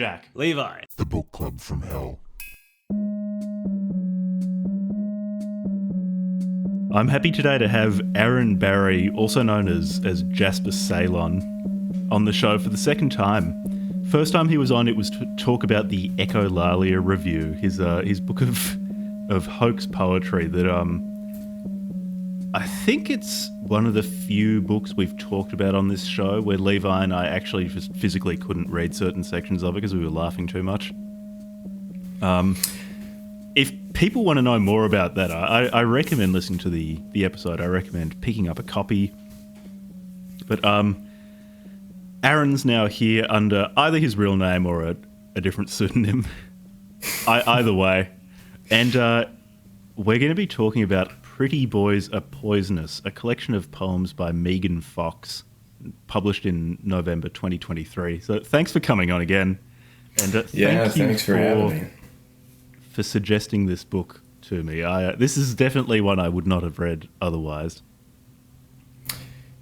Jack. Levi. The Book Club from Hell. I'm happy today to have Aaron Barry, also known as Jasper Ceylon, on the show for the second time. First time he was on, it was to talk about the Echolalia Review, his book of hoax poetry that I think it's one of the few books we've talked about on this show where Levi and I actually just physically couldn't read certain sections of it because we were laughing too much. If people want to know more about that, I recommend listening to the episode. I recommend picking up a copy. But Aaron's now here under either his real name or a different pseudonym. Either way. And we're going to be talking about Pretty Boys Are Poisonous, a collection of poems by Megan Fox, published in November 2023. So thanks for coming on again. And thanks for having me. For suggesting this book to me. This is definitely one I would not have read otherwise.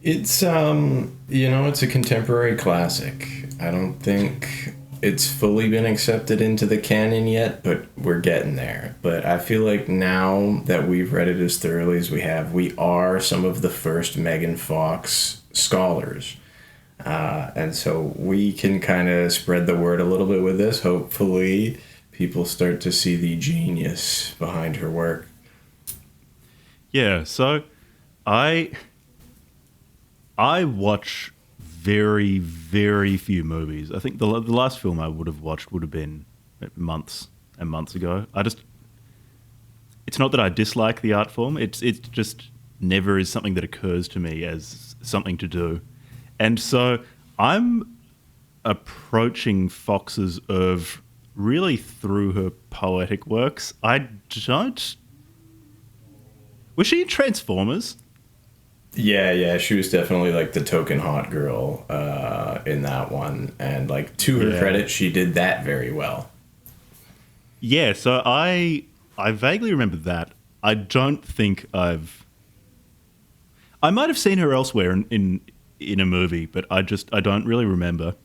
It's it's a contemporary classic. I don't think it's fully been accepted into the canon yet, but we're getting there. But I feel like now that we've read it as thoroughly as we have, we are some of the first Megan Fox scholars. And so we can kind of spread the word a little bit with this. Hopefully people start to see the genius behind her work. Yeah, so I watch very, very few movies. I think the last film I would have watched would have been months and months ago. It's not that I dislike the art form. It's just never is something that occurs to me as something to do. And so I'm approaching Fox's oeuvre really through her poetic works. Was she in Transformers? Yeah, she was definitely like the token hot girl in that one, and like to her credit, she did that very well. Yeah, so I vaguely remember that. I don't think I might have seen her elsewhere in a movie, but I don't really remember.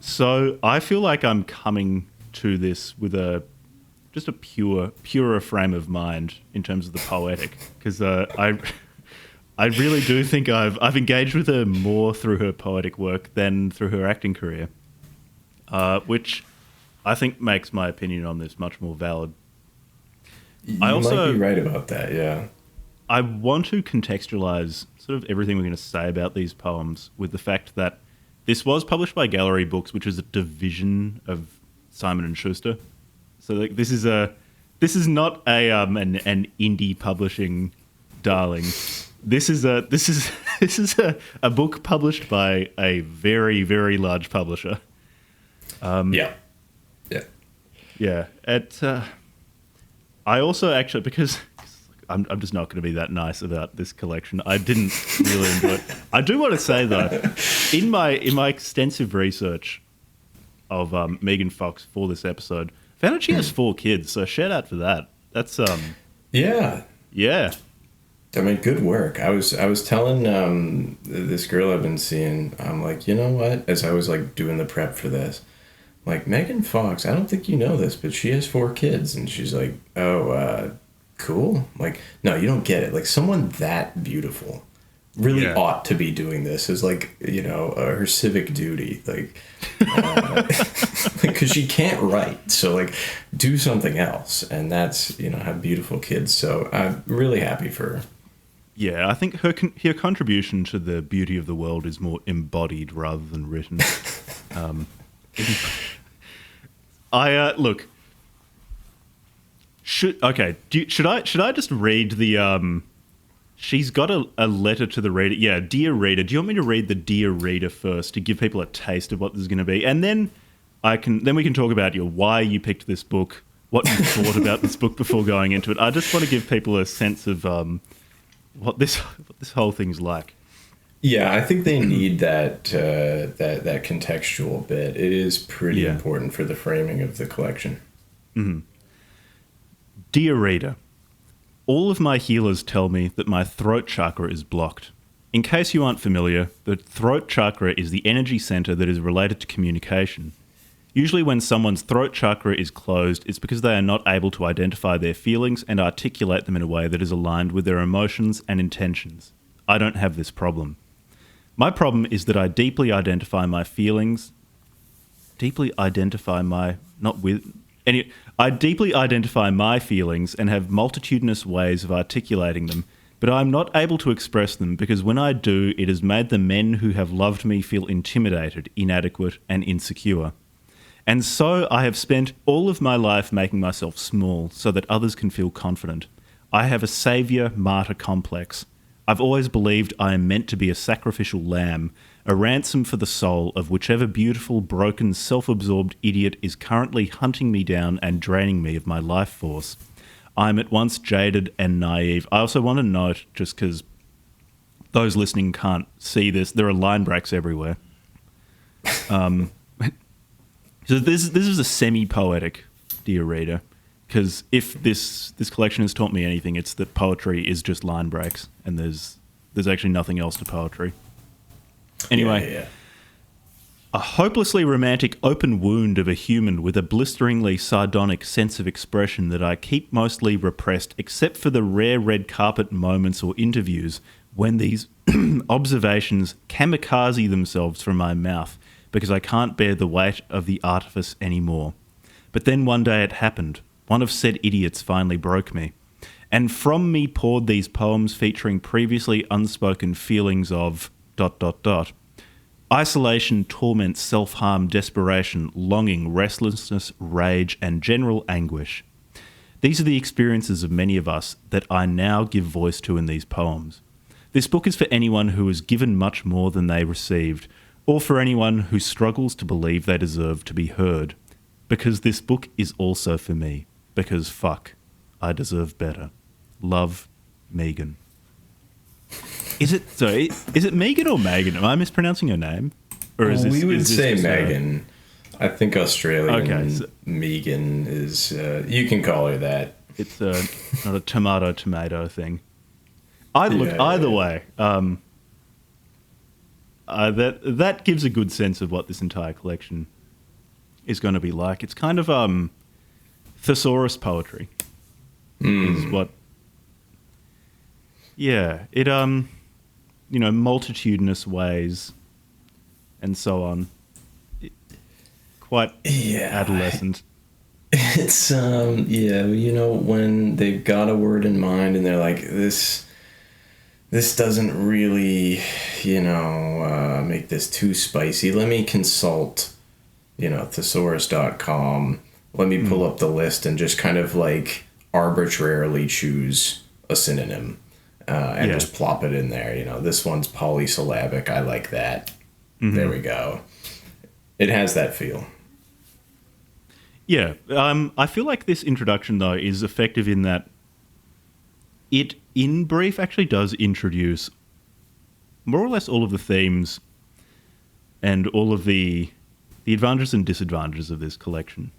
So I feel like I'm coming to this with just a purer frame of mind in terms of the poetic, because I really do think I've engaged with her more through her poetic work than through her acting career, which I think makes my opinion on this much more valid. You might be right about that, yeah. I want to contextualize sort of everything we're going to say about these poems with the fact that this was published by Gallery Books, which is a division of Simon & Schuster. So like, this is not an indie publishing darling. This is a book published by a very, very large publisher. Yeah. I also actually, because I'm just not going to be that nice about this collection. I didn't really enjoy it. I do want to say though, in my extensive research of Megan Fox for this episode, found out she has 4 kids. So shout out for that. That's yeah. I mean, good work. I was telling this girl I've been seeing, I'm like, you know what? As I was like doing the prep for this, like, Megan Fox, I don't think you know this, but she has 4 kids, and she's like, oh, cool. Like, no, you don't get it. Like, someone that beautiful really ought to be doing this as like, her civic duty, like, because she can't write, so like, do something else, and that's have beautiful kids. So I'm really happy for her. Yeah, I think her contribution to the beauty of the world is more embodied rather than written. Look. Should I just read the? She's got a letter to the reader. Yeah, dear reader. Do you want me to read the dear reader first to give people a taste of what this is going to be, and then we can talk about why you picked this book, what you thought about this book before going into it. I just want to give people a sense of what this whole thing's like. Yeah, I think they need that contextual bit. It is pretty important for the framing of the collection. Mm-hmm. Dear reader, all of my healers tell me that my throat chakra is blocked. In case you aren't familiar, the throat chakra is the energy center that is related to communication. Usually when someone's throat chakra is closed, it's because they are not able to identify their feelings and articulate them in a way that is aligned with their emotions and intentions. I don't have this problem. My problem is that I deeply identify my feelings, I deeply identify my feelings and have multitudinous ways of articulating them, but I am not able to express them because when I do, it has made the men who have loved me feel intimidated, inadequate, and insecure. And so I have spent all of my life making myself small so that others can feel confident. I have a savior-martyr complex. I've always believed I am meant to be a sacrificial lamb, a ransom for the soul of whichever beautiful, broken, self-absorbed idiot is currently hunting me down and draining me of my life force. I'm at once jaded and naive. I also want to note, just because those listening can't see this, there are line breaks everywhere. So this is a semi-poetic, dear reader, because if this collection has taught me anything, it's that poetry is just line breaks, and there's actually nothing else to poetry. Anyway, Yeah. A hopelessly romantic open wound of a human with a blisteringly sardonic sense of expression that I keep mostly repressed, except for the rare red carpet moments or interviews when these observations kamikaze themselves from my mouth because I can't bear the weight of the artifice anymore. But then one day it happened. One of said idiots finally broke me. And from me poured these poems featuring previously unspoken feelings of ... isolation, torment, self-harm, desperation, longing, restlessness, rage, and general anguish. These are the experiences of many of us that I now give voice to in these poems. This book is for anyone who has given much more than they received, or for anyone who struggles to believe they deserve to be heard. Because this book is also for me. Because fuck, I deserve better. Love, Megan. Is it Megan or Megan? Am I mispronouncing her name? Or is this, we would say just Megan. I think Australian Okay, Megan is... you can call her that. It's not a tomato thing. Either way, that gives a good sense of what this entire collection is going to be like. It's kind of thesaurus poetry. Is what... Yeah, it multitudinous ways and so on. Quite adolescent. It's when they've got a word in mind and they're like, this doesn't really make this too spicy. Let me consult thesaurus.com. Let me pull up the list and just kind of like arbitrarily choose a synonym and just plop it in there. This one's polysyllabic. I like that. Mm-hmm. There we go. It has that feel. Yeah. I feel like this introduction, though, is effective in that it, in brief, actually does introduce more or less all of the themes and all of the advantages and disadvantages of this collection.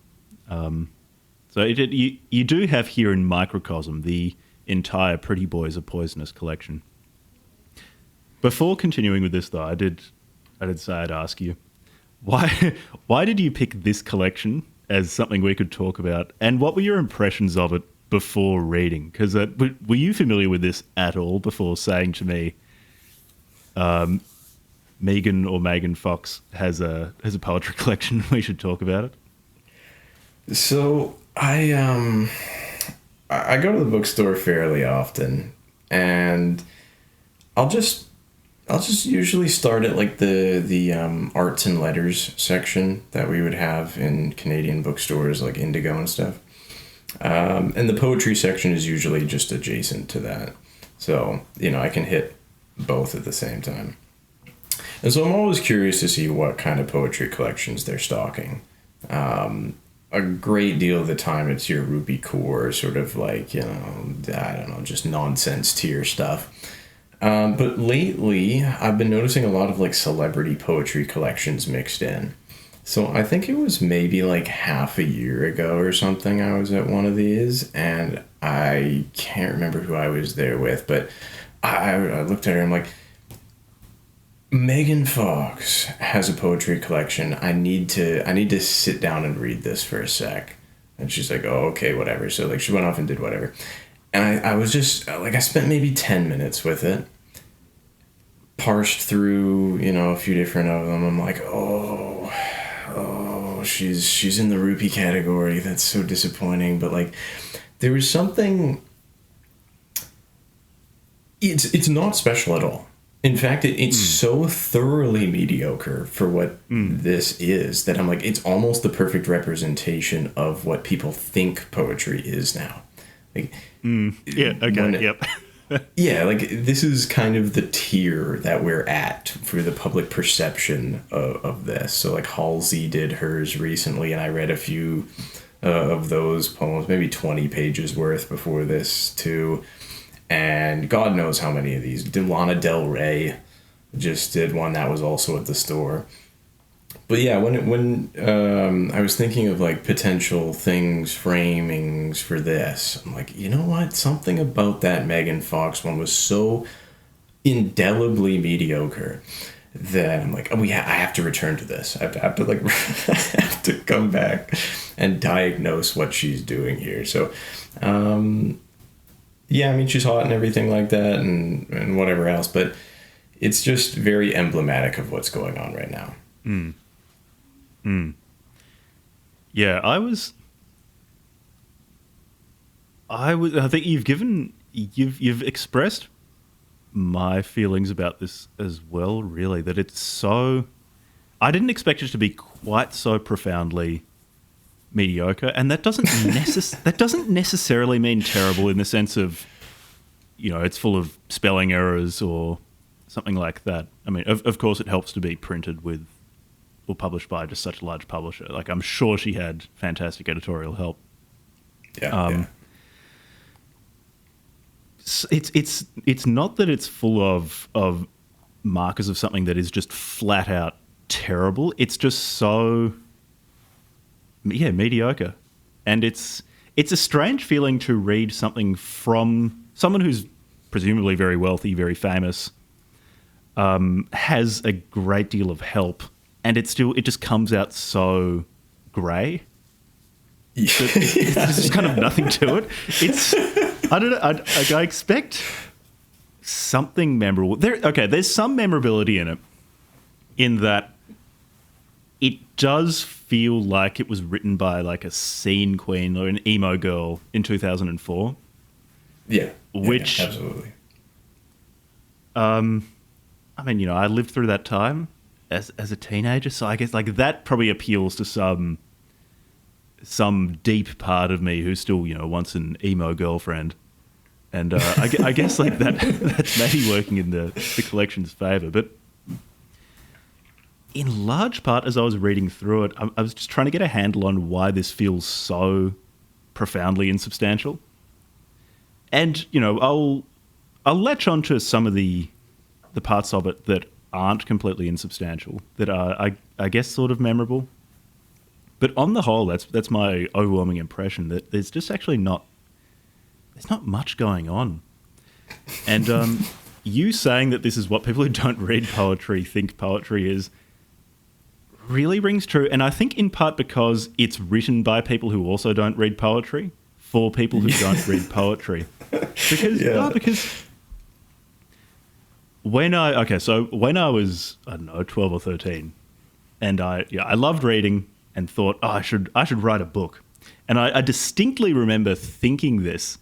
So you do have here in microcosm the entire Pretty Boys Are Poisonous collection. Before continuing with this, though, I did say I'd ask you, why did you pick this collection as something we could talk about, and what were your impressions of it before reading? Because were you familiar with this at all before saying to me, Megan Fox has a poetry collection, we should talk about it? So I go to the bookstore fairly often, and I'll just usually start at like the arts and letters section that we would have in Canadian bookstores like Indigo and stuff. And the poetry section is usually just adjacent to that. So, I can hit both at the same time. And so I'm always curious to see what kind of poetry collections they're stocking. A great deal of the time it's your Ruby Core, sort of like, just nonsense tier stuff. But lately, I've been noticing a lot of like celebrity poetry collections mixed in. So I think it was maybe like half a year ago or something I was at one of these, and I can't remember who I was there with, but I looked at her and I'm like, Megan Fox has a poetry collection. I need to sit down and read this for a sec. And she's like, oh, okay, whatever. So like she went off and did whatever. And I was just like, I spent maybe 10 minutes with it, parsed through, a few different of them. I'm like, oh, she's in the rupee category. That's so disappointing. But like, there was something. It's not special at all. In fact, it's so thoroughly mediocre for what this is that I'm like, it's almost the perfect representation of what people think poetry is now. Like, yeah, okay, yep. Yeah, like this is kind of the tier that we're at for the public perception of this. So like Halsey did hers recently, and I read a few of those poems, maybe 20 pages worth before this too. And God knows how many of these. Lana Del Rey just did one that was also at the store. But yeah, when I was thinking of like potential framings for this, I'm like, you know what? Something about that Megan Fox one was so indelibly mediocre that I'm like, I have to return to this. I have to like, I have to come back and diagnose what she's doing here. So, yeah, I mean, she's hot and everything like that and whatever else, but it's just very emblematic of what's going on right now. Yeah, I think you've expressed my feelings about this as well, really, that it's so, I didn't expect it to be quite so profoundly mediocre, and that doesn't necessarily mean terrible in the sense of, it's full of spelling errors or something like that. I mean, of course it helps to be printed with or published by just such a large publisher. Like, I'm sure she had fantastic editorial help. Yeah. It's not that it's full of markers of something that is just flat out terrible. It's just so mediocre. And it's a strange feeling to read something from someone who's presumably very wealthy, very famous, has a great deal of help, and it just comes out so grey. There's just kind of nothing to it. I don't know. I expect something memorable. There's some memorability in it, in that it does feel like it was written by like a scene queen or an emo girl in 2004. Yeah. Which, absolutely. I mean, I lived through that time as a teenager, so I guess like that probably appeals to some deep part of me who still, wants an emo girlfriend. And I guess like that's maybe working in the collection's favour. But in large part, as I was reading through it, I was just trying to get a handle on why this feels so profoundly insubstantial. And, I'll latch on to some of the parts of it that aren't completely insubstantial, that are, I guess, sort of memorable. But on the whole, that's my overwhelming impression, that there's just actually not much going on. And you saying that this is what people who don't read poetry think poetry is really rings true. And I think in part because it's written by people who also don't read poetry for people who don't read poetry. Because when I was, I don't know, 12 or 13, and I loved reading and thought, I should write a book. And I distinctly remember thinking this,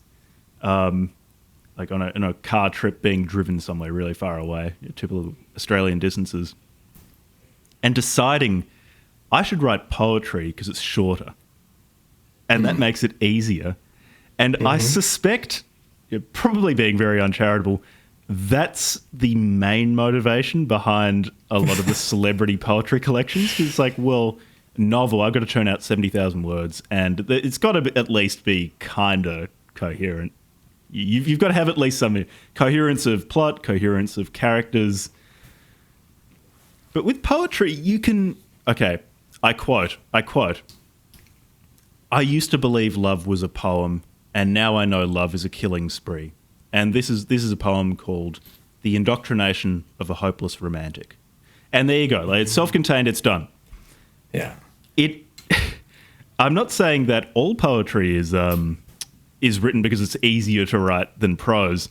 like on a car trip being driven somewhere really far away, typical Australian distances, and deciding I should write poetry because it's shorter and that makes it easier. And I suspect, probably being very uncharitable, that's the main motivation behind a lot of the celebrity poetry collections. It's like, well, novel, I've got to turn out 70,000 words, and it's got to at least be kind of coherent. You've got to have at least some coherence of plot, coherence of characters. But with poetry, you can... Okay, I quote, "I used to believe love was a poem, and now I know love is a killing spree." And this is a poem called "The Indoctrination of a Hopeless Romantic." And there you go. Like, it's self-contained. It's done. Yeah. I'm not saying that all poetry is written because it's easier to write than prose.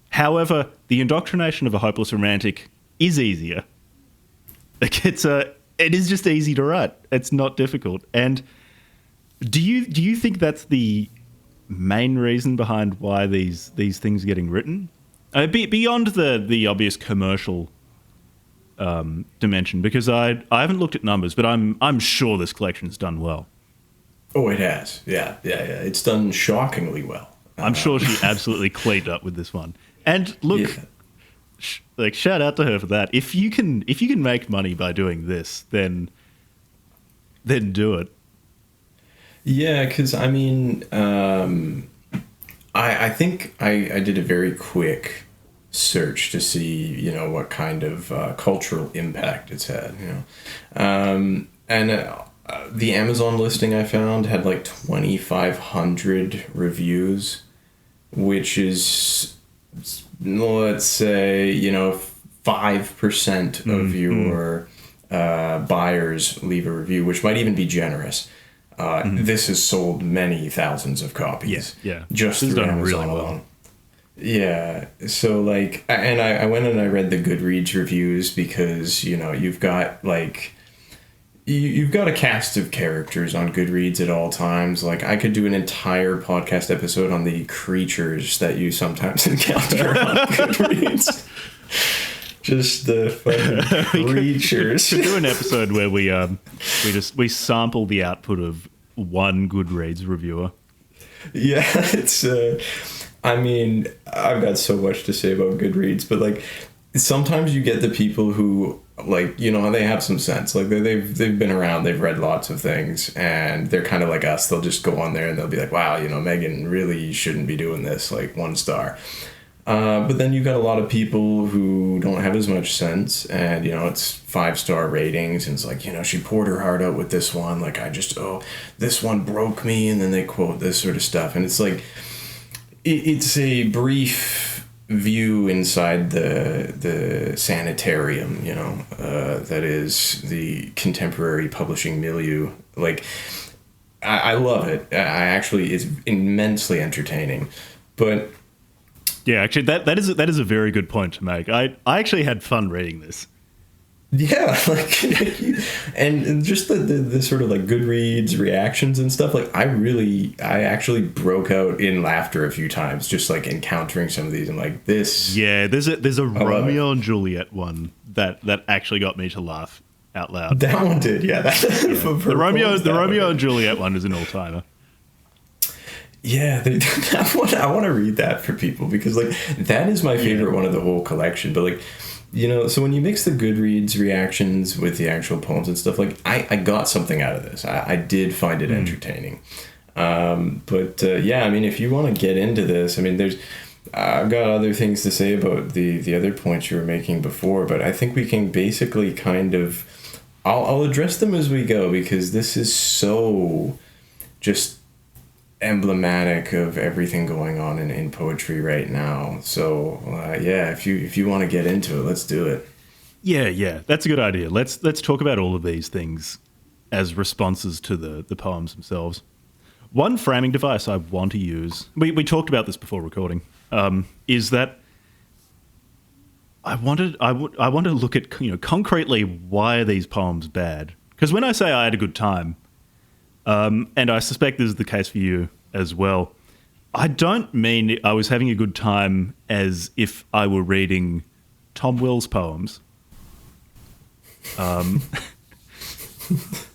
However, the indoctrination of a hopeless romantic is easier. Like, it is just easy to write. It's not difficult. And do you think that's the main reason behind why these things are getting written? Beyond the obvious commercial dimension, because I haven't looked at numbers, but I'm sure this collection's done well. Oh, it has. Yeah. It's done shockingly well. I'm sure she absolutely cleaned up with this one. And look, shout out to her for that. If you can make money by doing this, then do it. Yeah, because I mean, I think I did a very quick search to see, what kind of cultural impact it's had. The Amazon listing I found had like 2,500 reviews, which is, let's say, 5% of your buyers leave a review, which might even be generous. This has sold many thousands of copies. Yeah. Just this through done Amazon really well. alone. Yeah. So like, and I went and I read the Goodreads reviews because, you've got like, you've got a cast of characters on Goodreads at all times. Like, I could do an entire podcast episode on the creatures that you sometimes encounter on Goodreads. Just the fucking creatures. We could do an episode where we sample the output of one Goodreads reviewer. Yeah, it's. I mean, I've got so much to say about Goodreads, but like, sometimes you get the people who, like, they have some sense. Like, they've been around, they've read lots of things, and they're kind of like us. They'll just go on there and they'll be like, wow, Megan really shouldn't be doing this, like 1 star. But then you've got a lot of people who don't have as much sense, and, it's 5-star ratings, and it's like, she poured her heart out with this one. Like, this one broke me, and then they quote this sort of stuff. And it's like, it's a brief view inside the sanitarium, that is the contemporary publishing milieu. Like, I love it. It's immensely entertaining. But yeah, actually, that is a very good point to make. I actually had fun reading this. Yeah, like, and just the sort of like Goodreads reactions and stuff. Like, I actually broke out in laughter a few times, just like encountering some of these. And like this. Yeah, there's a Romeo and Juliet one that actually got me to laugh out loud. That one did, yeah. The Romeo and Juliet one is an all-timer. Yeah, I want to read that for people, because like that is my favorite one of the whole collection. But like, so when you mix the Goodreads reactions with the actual poems and stuff, like I got something out of this. I did find it entertaining. But I mean, if you want to get into this, I mean, I've got other things to say about the other points you were making before, but I think we can basically kind of, I'll address them as we go, because this is so just emblematic of everything going on in poetry right now. So if you want to get into it, let's do it. Yeah, that's a good idea. Let's talk about all of these things as responses to the poems themselves. One framing device I want to use, we talked about this before recording, is that I want to look at concretely, why are these poems bad? Because when I say I had a good time, and I suspect this is the case for you as well, I don't mean I was having a good time as if I were reading Tom Will's poems. No,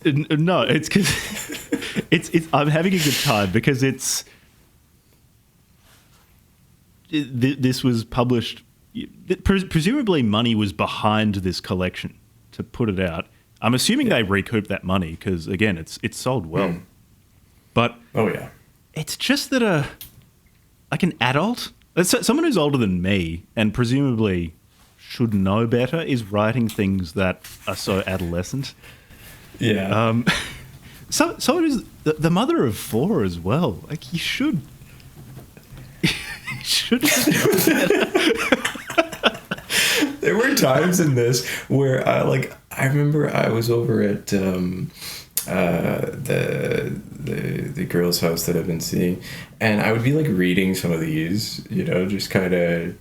it's because I'm having a good time because this was published. Presumably, money was behind this collection to put it out. I'm assuming they recouped that money because, again, it's sold well. But it's just that like an adult, someone who's older than me and presumably should know better, is writing things that are so adolescent. Yeah. Someone who's the mother of 4 as well. Like, you should. You should know better. There were times in this where I remember I was over at the girl's house that I've been seeing, and I would be like reading some of these, just kind of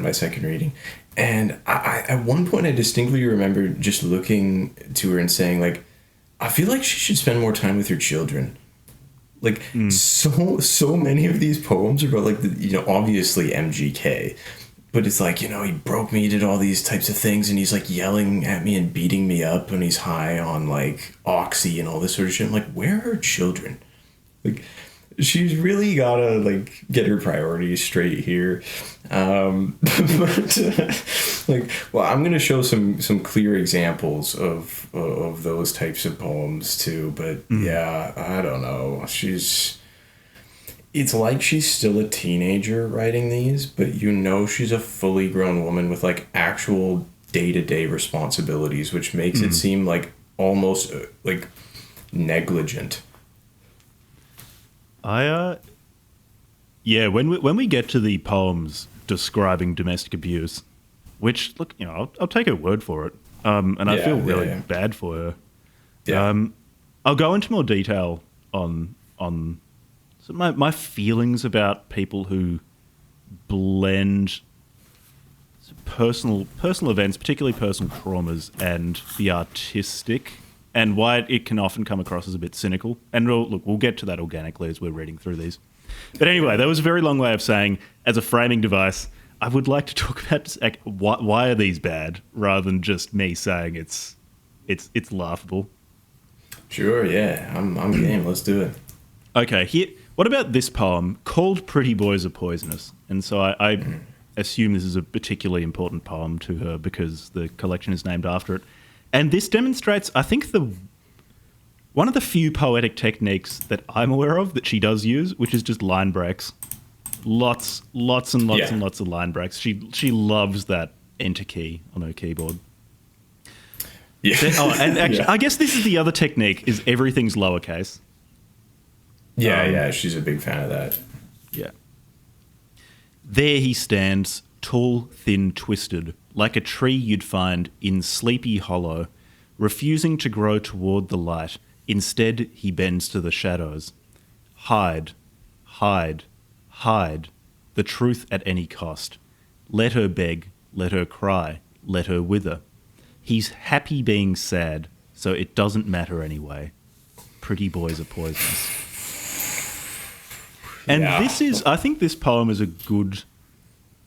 my second reading, and I at one point I distinctly remember just looking to her and saying like, I feel like she should spend more time with her children. Like so many of these poems are about like obviously MGK, but it's like, he broke me, he did all these types of things, and he's like yelling at me and beating me up, and he's high on like oxy and all this sort of shit. I'm like, where are her children? Like, she's really gotta like get her priorities straight here. But I'm gonna show some clear examples of those types of poems too. But yeah, I don't know. It's like she's still a teenager writing these, but she's a fully grown woman with like actual day-to-day responsibilities, which makes it seem like almost like negligent. When we get to the poems describing domestic abuse, which look, I'll take her word for it, and I feel really bad for her. Yeah. I'll go into more detail on my feelings about people who blend personal events, particularly personal traumas, and the artistic, and why it can often come across as a bit cynical. And we'll get to that organically as we're reading through these. But anyway, that was a very long way of saying, as a framing device, I would like to talk about why are these bad, rather than just me saying it's laughable. Sure, yeah, I'm game. Let's do it. Okay, here. What about this poem called "Pretty Boys Are Poisonous"? And so I assume this is a particularly important poem to her because the collection is named after it. And this demonstrates, I think, one of the few poetic techniques that I'm aware of that she does use, which is just line breaks. Lots and lots and lots of line breaks. She loves that enter key on her keyboard. Yeah. And actually, I guess this is the other technique: is everything's lowercase. Yeah, she's a big fan of that. Yeah. There he stands, tall, thin, twisted, like a tree you'd find in Sleepy Hollow, refusing to grow toward the light. Instead, he bends to the shadows. Hide, hide, hide, the truth at any cost. Let her beg, let her cry, let her wither. He's happy being sad, so it doesn't matter anyway. Pretty boys are poisonous. And I think this poem is a good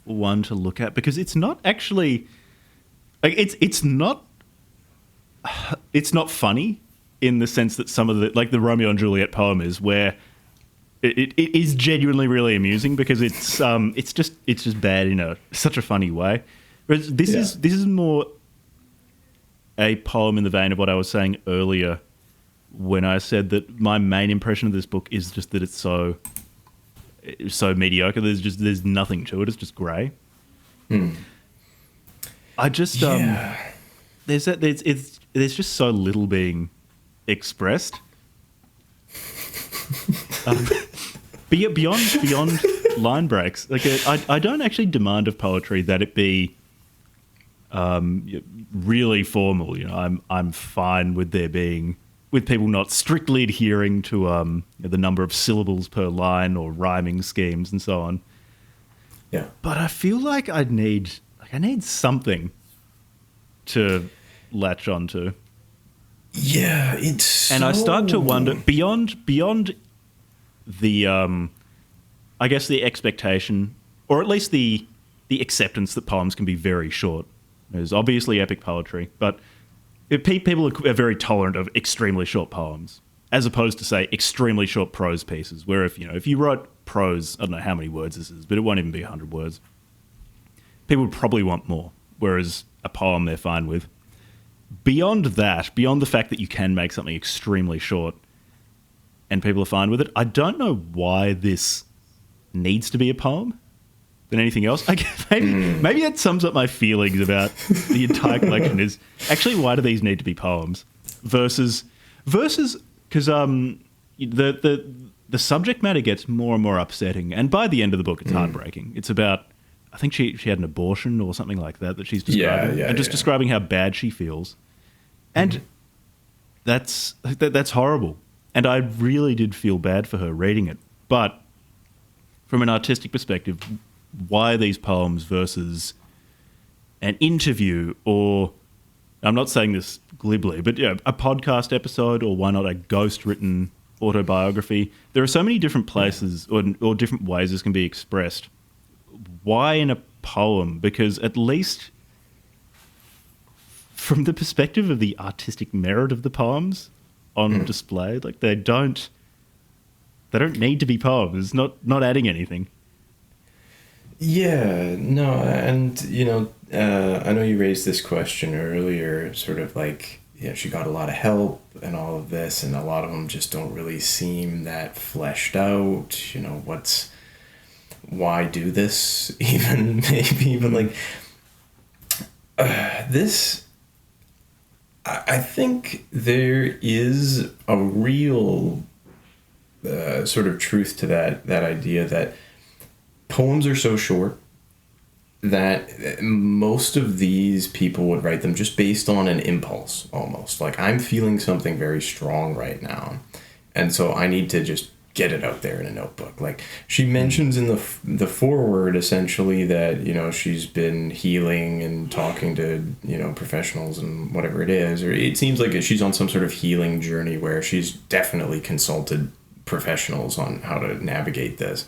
one to look at because it's not actually, like, it's not funny in the sense that some of the Romeo and Juliet poem is, where it is genuinely really amusing because it's just bad in such a funny way. Whereas this is more a poem in the vein of what I was saying earlier when I said that my main impression of this book is just that it's so mediocre. There's nothing to it. It's just grey. I just there's just so little being expressed. Beyond line breaks, like I don't actually demand of poetry that it be really formal. I'm fine with with people not strictly adhering to the number of syllables per line or rhyming schemes and so on. Yeah. But I feel like I need something to latch onto. Yeah, and I start to wonder beyond the I guess the expectation, or at least the acceptance that poems can be very short. There's obviously epic poetry, but people are very tolerant of extremely short poems, as opposed to, say, extremely short prose pieces, where if you wrote prose, I don't know how many words this is, but it won't even be 100 words, people would probably want more, whereas a poem they're fine with. Beyond that, beyond the fact that you can make something extremely short and people are fine with it, I don't know why this needs to be a poem than anything else. I guess maybe that sums up my feelings about the entire collection is actually, why do these need to be poems versus because the subject matter gets more and more upsetting, and by the end of the book it's heartbreaking. It's about I think she had an abortion or something like that she's describing. And just describing how bad she feels. And that's horrible. And I really did feel bad for her reading it. But from an artistic perspective, why these poems versus an interview, or I'm not saying this glibly, but yeah, a podcast episode, or why not a ghost-written autobiography? There are so many different places or different ways this can be expressed. Why in a poem? Because at least from the perspective of the artistic merit of the poems on display, like they don't need to be poems, not adding anything. Yeah, no, and I know you raised this question earlier, sort of like, she got a lot of help and all of this, and a lot of them just don't really seem that fleshed out. Why do this even, maybe, but like this, I think there is a real sort of truth to that idea that poems are so short that most of these people would write them just based on an impulse, almost. Like, I'm feeling something very strong right now, and so I need to just get it out there in a notebook. Like, she mentions in the foreword, essentially, that, she's been healing and talking to, professionals and whatever it is, or it seems like she's on some sort of healing journey where she's definitely consulted professionals on how to navigate this.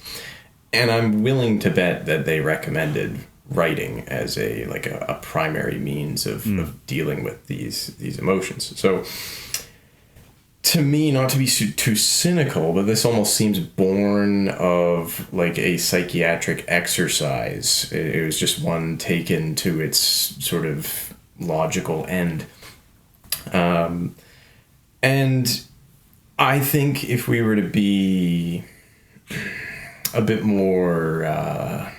And I'm willing to bet that they recommended writing as a primary means of dealing with these emotions. So to me, not to be too cynical, but this almost seems born of like a psychiatric exercise. It was just one taken to its sort of logical end. And I think if we were to be a bit more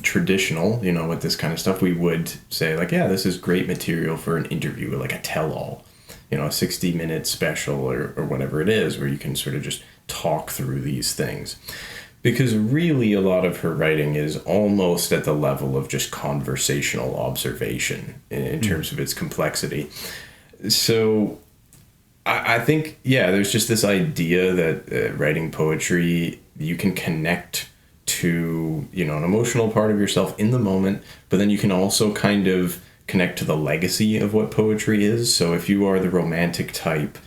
traditional, with this kind of stuff, we would say like, yeah, this is great material for an interview, like a tell-all, a 60-minute special or whatever it is, where you can sort of just talk through these things. Because really a lot of her writing is almost at the level of just conversational observation in terms of its complexity. So I think, there's just this idea that writing poetry, you can connect to, an emotional part of yourself in the moment, but then you can also kind of connect to the legacy of what poetry is. So if you are the romantic type,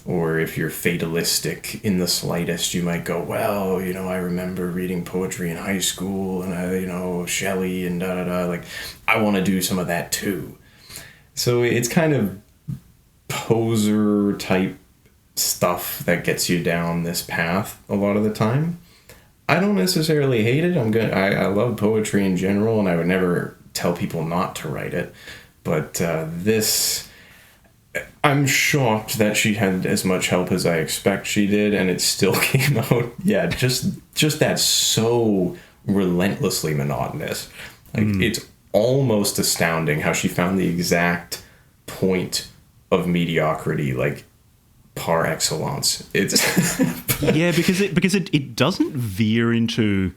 or if you're fatalistic in the slightest, you might go, well, I remember reading poetry in high school, and Shelley and da-da-da, like, I want to do some of that too. So it's kind of poser type stuff that gets you down this path a lot of the time. I don't necessarily hate it. I love poetry in general, and I would never tell people not to write it. But this, I'm shocked that she had as much help as I expect she did, and it still came out, just that so relentlessly monotonous. Like, it's almost astounding how she found the exact point of mediocrity, like, par excellence. It's because it doesn't veer into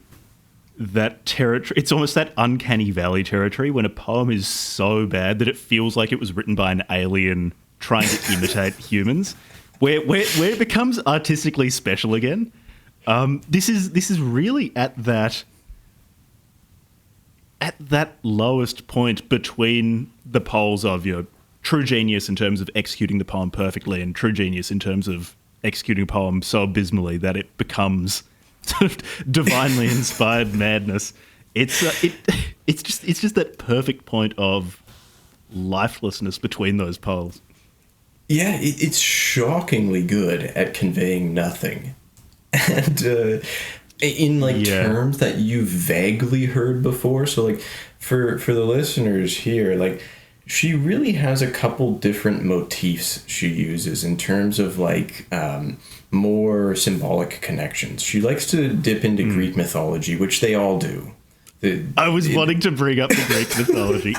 that territory. It's almost that uncanny valley territory when a poem is so bad that it feels like it was written by an alien trying to imitate humans, where it becomes artistically special again. This is really at that lowest point between the poles of your true genius in terms of executing the poem perfectly and true genius in terms of executing a poem so abysmally that it becomes sort of divinely inspired madness. It's just that perfect point of lifelessness between those poles. Yeah, it's shockingly good at conveying nothing, and in terms that you vaguely heard before. So like for the listeners here, like, she really has a couple different motifs she uses in terms of like more symbolic connections. She likes to dip into Greek mythology, which they all do. I was wanting to bring up the Greek mythology.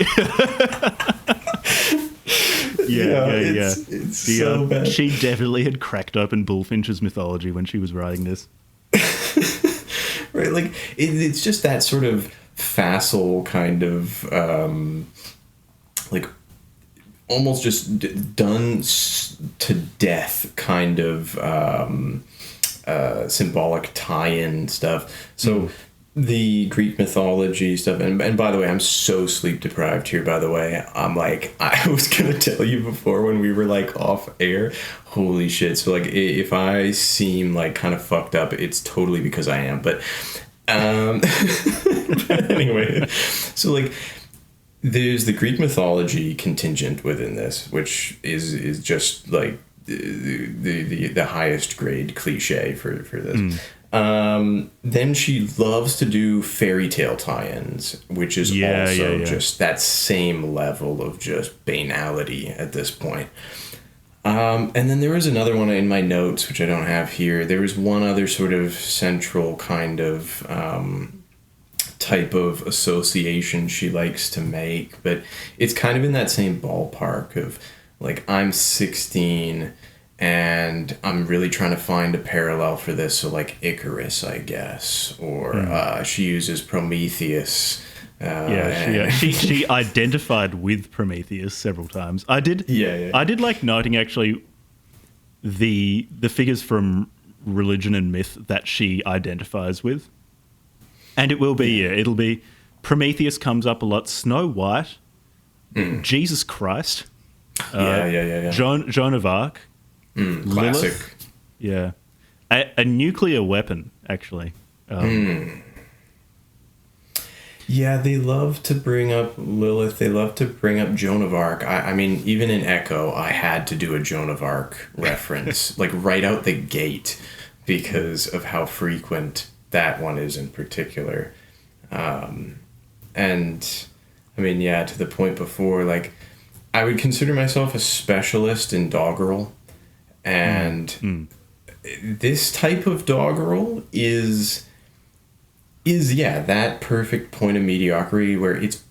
It's so bad. She definitely had cracked open Bullfinch's mythology when she was writing this. Right, like it's just that sort of facile kind of like almost just done to death kind of symbolic tie-in stuff. So the Greek mythology stuff, and by the way, I'm so sleep deprived here, by the way. I'm like, I was gonna tell you before when we were like off air, holy shit. So like if I seem like kind of fucked up, it's totally because I am. But but anyway, so like there's the Greek mythology contingent within this, which is just like the highest grade cliche for this. Then she loves to do fairy tale tie-ins, which is also just that same level of just banality at this point. And then there was another one in my notes, which I don't have here. There was one other sort of central kind of type of association she likes to make, but it's kind of in that same ballpark of like, I'm 16 and I'm really trying to find a parallel for this, so like Icarus, I guess, or she uses Prometheus. She identified with Prometheus several times. I did like noting actually the figures from religion and myth that she identifies with, and it will be it'll be Prometheus comes up a lot, Snow White, Jesus Christ, Joan of Arc, classic, Lilith, a nuclear weapon actually. Yeah, they love to bring up Lilith. They love to bring up Joan of Arc. I mean, even in Echo, I had to do a Joan of Arc reference, like right out the gate, because of how frequent that one is in particular. And, I mean, yeah, to the point before, like, I would consider myself a specialist in doggerel. And this type of doggerel is that perfect point of mediocrity where it's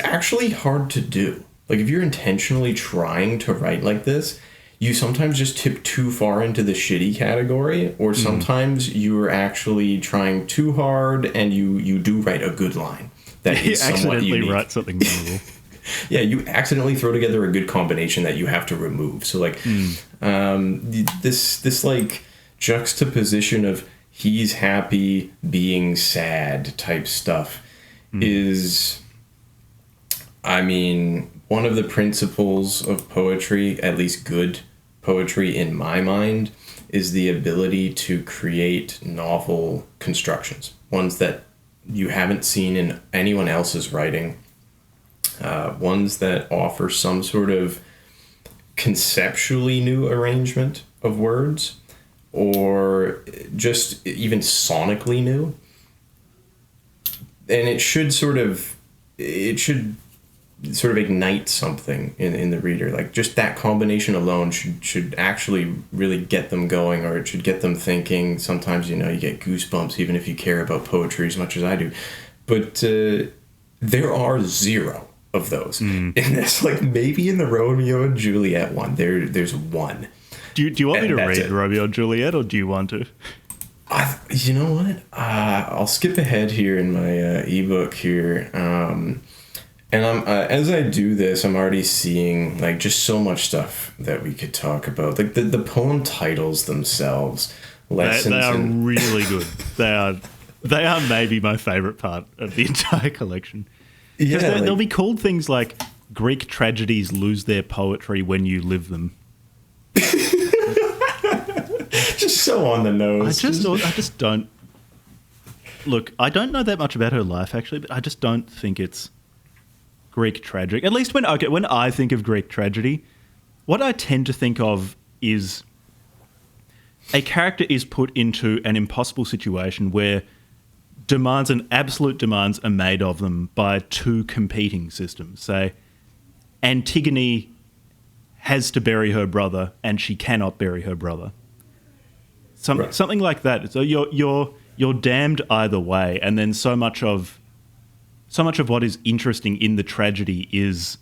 actually hard to do. Like, if you're intentionally trying to write like this, you sometimes just tip too far into the shitty category, or sometimes you're actually trying too hard and you do write a good line that is somewhat unique. You accidentally write something memorable. Yeah, you accidentally throw together a good combination that you have to remove. So like this like juxtaposition of he's happy being sad type stuff is, I mean, one of the principles of poetry, at least good poetry in my mind, is the ability to create novel constructions, ones that you haven't seen in anyone else's writing, ones that offer some sort of conceptually new arrangement of words, or just even sonically new. And it should sort of ignite something in the reader. Like, just that combination alone should actually really get them going, or it should get them thinking. Sometimes, you get goosebumps even if you care about poetry as much as I do. But there are zero of those in this. Like, maybe in the Romeo and Juliet one, there's one. Do you want me to read Romeo and Juliet, or do you want to? You know what? I'll skip ahead here in my ebook here. And I'm as I do this, I'm already seeing like just so much stuff that we could talk about. Like the poem titles themselves, lessons. They are really good. They are maybe my favorite part of the entire collection. Yeah, they'll be called things like Greek tragedies lose their poetry when you live them. Just so on the nose. I just don't. Look, I don't know that much about her life actually, but I just don't think it's Greek tragic. At least when I think of Greek tragedy, what I tend to think of is a character is put into an impossible situation where demands and absolute demands are made of them by two competing systems. Say, Antigone has to bury her brother and she cannot bury her brother. Something like that. So you're damned either way, and then so much of what is interesting in the tragedy is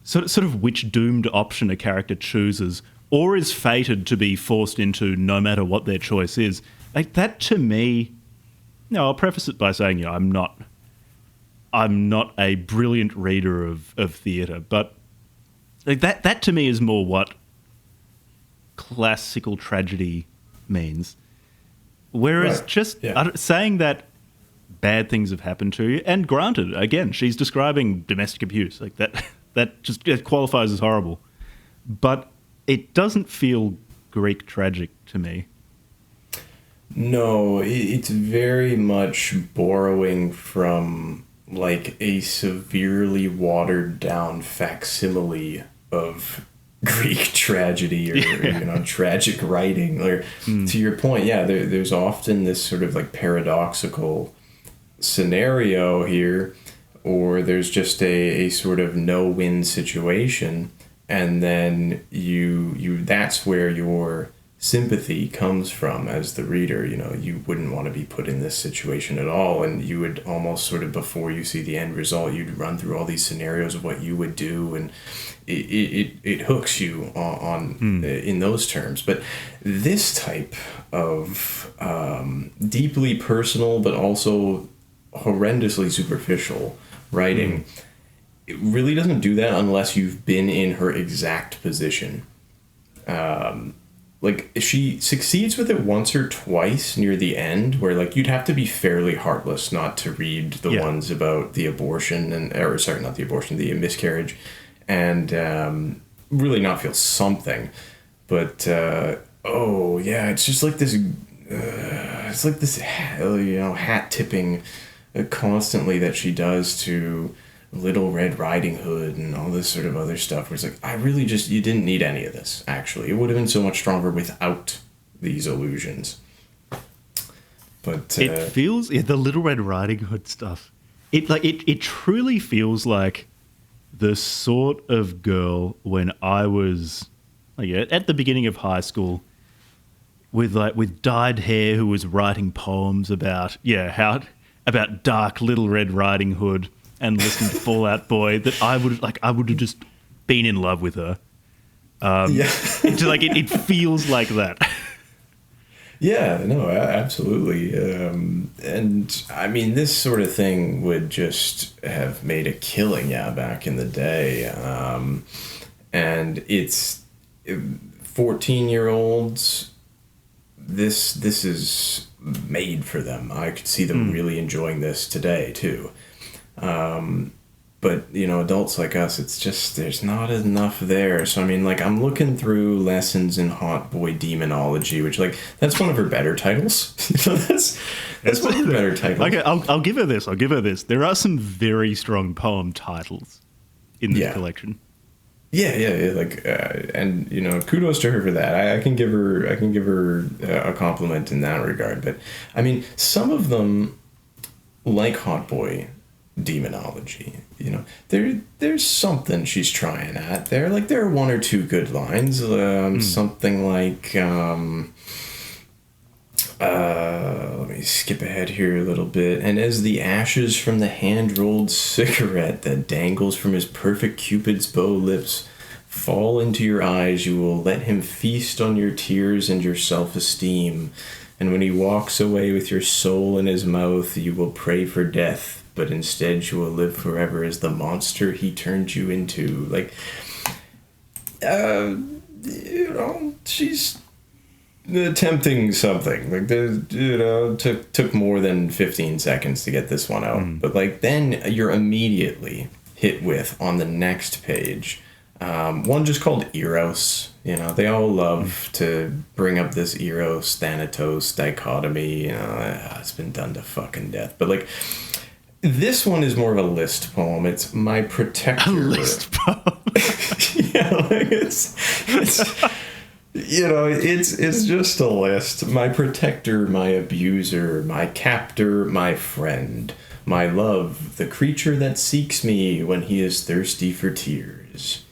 sort of which doomed option a character chooses or is fated to be forced into no matter what their choice is. Like that to me, I'll preface it by saying, I'm not a brilliant reader of theatre, but like that to me is more what classical tragedy means. Whereas saying that bad things have happened to you, and granted, again, she's describing domestic abuse, like that just qualifies as horrible, but it doesn't feel Greek tragic to me. No, it's very much borrowing from like a severely watered down facsimile of Greek tragedy or tragic writing. Or to your point, there's often this sort of like paradoxical scenario here, or there's just a sort of no-win situation, and then you that's where your sympathy comes from as the reader. You wouldn't want to be put in this situation at all, and you would almost sort of, before you see the end result, you'd run through all these scenarios of what you would do, and it hooks you on in those terms. But this type of deeply personal but also horrendously superficial writing, it really doesn't do that unless you've been in her exact position. Like, she succeeds with it once or twice near the end, where like you'd have to be fairly heartless not to read the ones about the abortion the miscarriage, and really not feel something. But it's just like this. It's like this, hat tipping constantly that she does to Little Red Riding Hood and all this sort of other stuff, where it's like, you didn't need any of this, actually. It would have been so much stronger without these illusions. But it feels, the Little Red Riding Hood stuff, it truly feels like the sort of girl when I was at the beginning of high school with dyed hair who was writing poems about dark Little Red Riding Hood and listening to Fall Out Boy, that I would have just been in love with her. It feels like that. Yeah, no, absolutely. And I mean, this sort of thing would just have made a killing, back in the day. And it's 14-year-olds. This is made for them. I could see them really enjoying this today too. But adults like us, it's just, there's not enough there. So I mean, like, I'm looking through Lessons in Hot Boy Demonology, which, like, that's one of her better titles. that's one of her better titles. Okay, I'll give her this. There are some very strong poem titles in this collection. Yeah. Like, and kudos to her for that. I can give her a compliment in that regard. But I mean, some of them, like Hot Boy Demonology, there's something she's trying at there. Like, there are one or two good lines. Something like, let me skip ahead here a little bit. And as the ashes from the hand-rolled cigarette that dangles from his perfect Cupid's bow lips fall into your eyes, you will let him feast on your tears and your self-esteem. And when he walks away with your soul in his mouth, you will pray for death, but instead you will live forever as the monster he turned you into. Like, she's attempting something. Like, took more than 15 seconds to get this one out. But like, then you're immediately hit with, on the next page, one just called Eros. They all love to bring up this Eros Thanatos dichotomy. It's been done to fucking death. But like, this one is more of a list poem. It's my protector. A list poem. It's just a list. My protector, my abuser, my captor, my friend, my love, the creature that seeks me when he is thirsty for tears.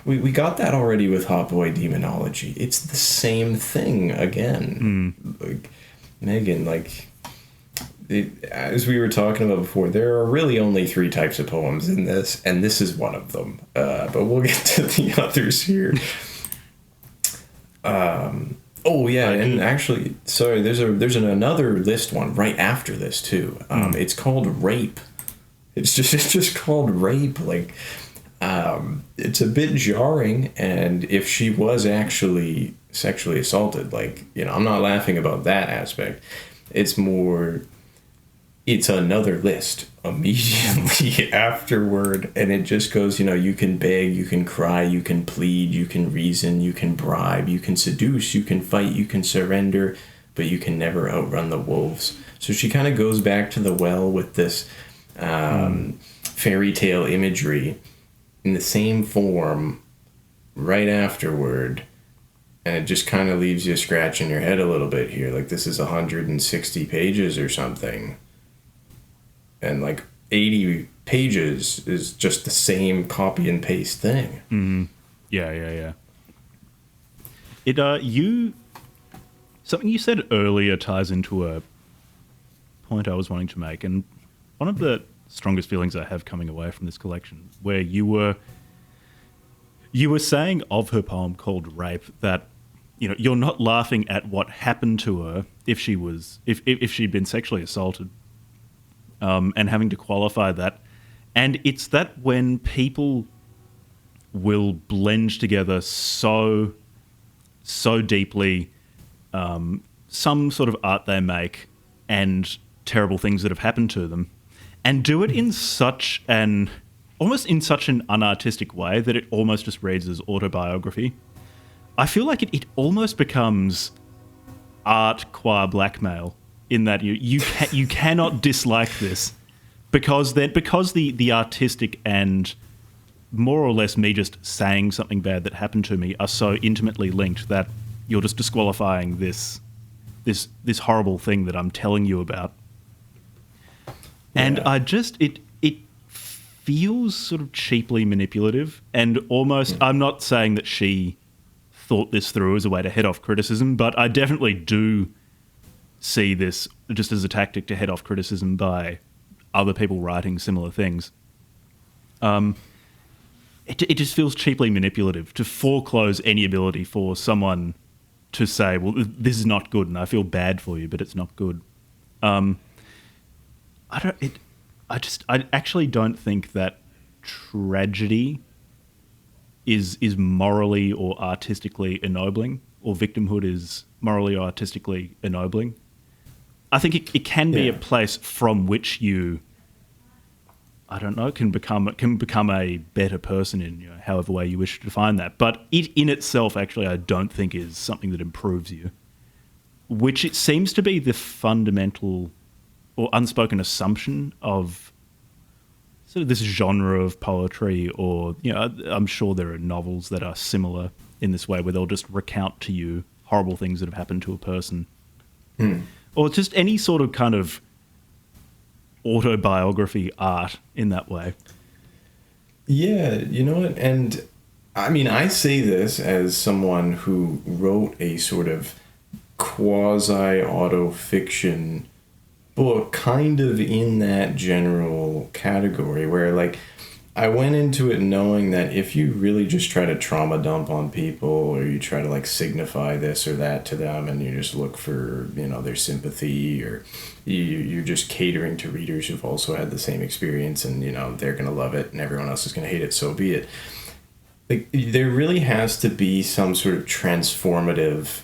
We got that already with Hot Boy Demonology. It's the same thing again. Like, Megan, like, as we were talking about before, there are really only 3 types of poems in this, and this is one of them. But we'll get to the others here. Oh yeah, and actually, sorry, there's another list one right after this too. It's called Rape. It's just called Rape. Like, it's a bit jarring, and if she was actually sexually assaulted, like, I'm not laughing about that aspect. It's another list immediately afterward, and it just goes, you can beg, you can cry, you can plead, you can reason, you can bribe, you can seduce, you can fight, you can surrender, but you can never outrun the wolves. So she kind of goes back to the well with this fairy tale imagery in the same form right afterward, and it just kind of leaves you scratching your head a little bit here. Like, this is 160 pages or something. And like 80 pages is just the same copy and paste thing. Mm-hmm. Yeah. Something you said earlier ties into a point I was wanting to make, and one of the strongest feelings I have coming away from this collection, where you were saying of her poem called Rape that you're not laughing at what happened to her if she'd been sexually assaulted. And having to qualify that. And it's that when people will blend together so deeply some sort of art they make and terrible things that have happened to them, and do it in almost in such an unartistic way that it almost just reads as autobiography. I feel like it almost becomes art qua blackmail, in that you cannot dislike this because the artistic and more or less me just saying something bad that happened to me are so intimately linked that you're just disqualifying this horrible thing that I'm telling you about. Yeah. And it feels sort of cheaply manipulative, and almost I'm not saying that she thought this through as a way to head off criticism, but I definitely do see this just as a tactic to head off criticism by other people writing similar things. It just feels cheaply manipulative to foreclose any ability for someone to say, well, this is not good and I feel bad for you, but it's not good. I actually don't think that tragedy is morally or artistically ennobling, or victimhood is morally or artistically ennobling. I think it can be a place from which you, I don't know, can become a better person in however way you wish to define that. But it in itself, actually, I don't think is something that improves you, which it seems to be the fundamental or unspoken assumption of sort of this genre of poetry. Or I'm sure there are novels that are similar in this way, where they'll just recount to you horrible things that have happened to a person. Or just any sort of kind of autobiography art in that way. Yeah, you know what? And I mean, I say this as someone who wrote a sort of quasi-auto-fiction book kind of in that general category, where like I went into it knowing that if you really just try to trauma dump on people, or you try to like signify this or that to them, and you just look for, their sympathy, or you're just catering to readers who've also had the same experience, and, they're going to love it and everyone else is going to hate it, so be it. Like, there really has to be some sort of transformative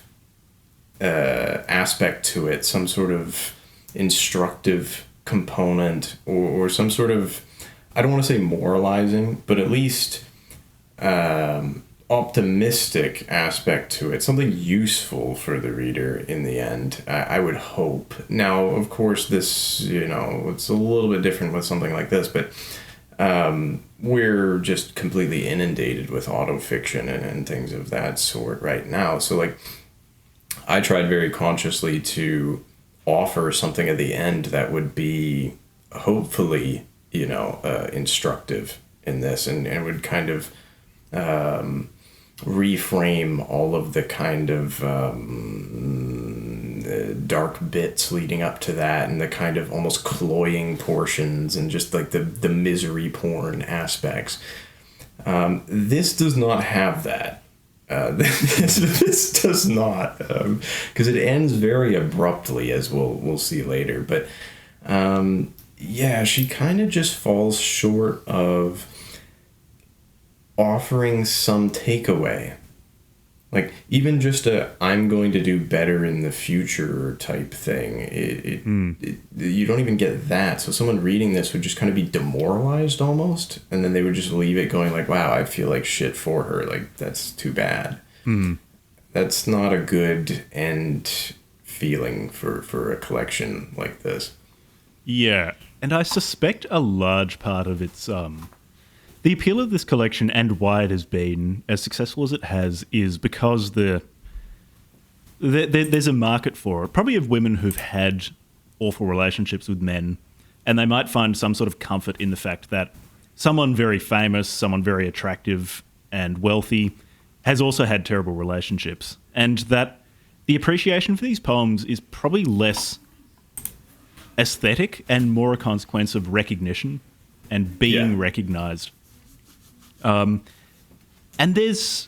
aspect to it, some sort of instructive component, or some sort of, I don't want to say moralizing, but at least optimistic aspect to it, something useful for the reader in the end, I would hope. Now, of course, this, it's a little bit different with something like this, but we're just completely inundated with autofiction and things of that sort right now. So, like, I tried very consciously to offer something at the end that would be hopefully instructive in this, and would kind of reframe all of the kind of dark bits leading up to that, and the kind of almost cloying portions, and just like the misery porn aspects. This does not have that. This does not, because it ends very abruptly, as we'll see later. But yeah, she kind of just falls short of offering some takeaway. Like, even just I'm going to do better in the future type thing. You don't even get that. So someone reading this would just kind of be demoralized almost. And then they would just leave it going like, wow, I feel like shit for her. Like, that's too bad. That's not a good end feeling for a collection like this. Yeah. And I suspect a large part of its... the appeal of this collection and why it has been as successful as it has is because there's a market for it, probably of women who've had awful relationships with men, and they might find some sort of comfort in the fact that someone very famous, someone very attractive and wealthy has also had terrible relationships, and that the appreciation for these poems is probably less aesthetic and more a consequence of recognition and being recognized. And there's,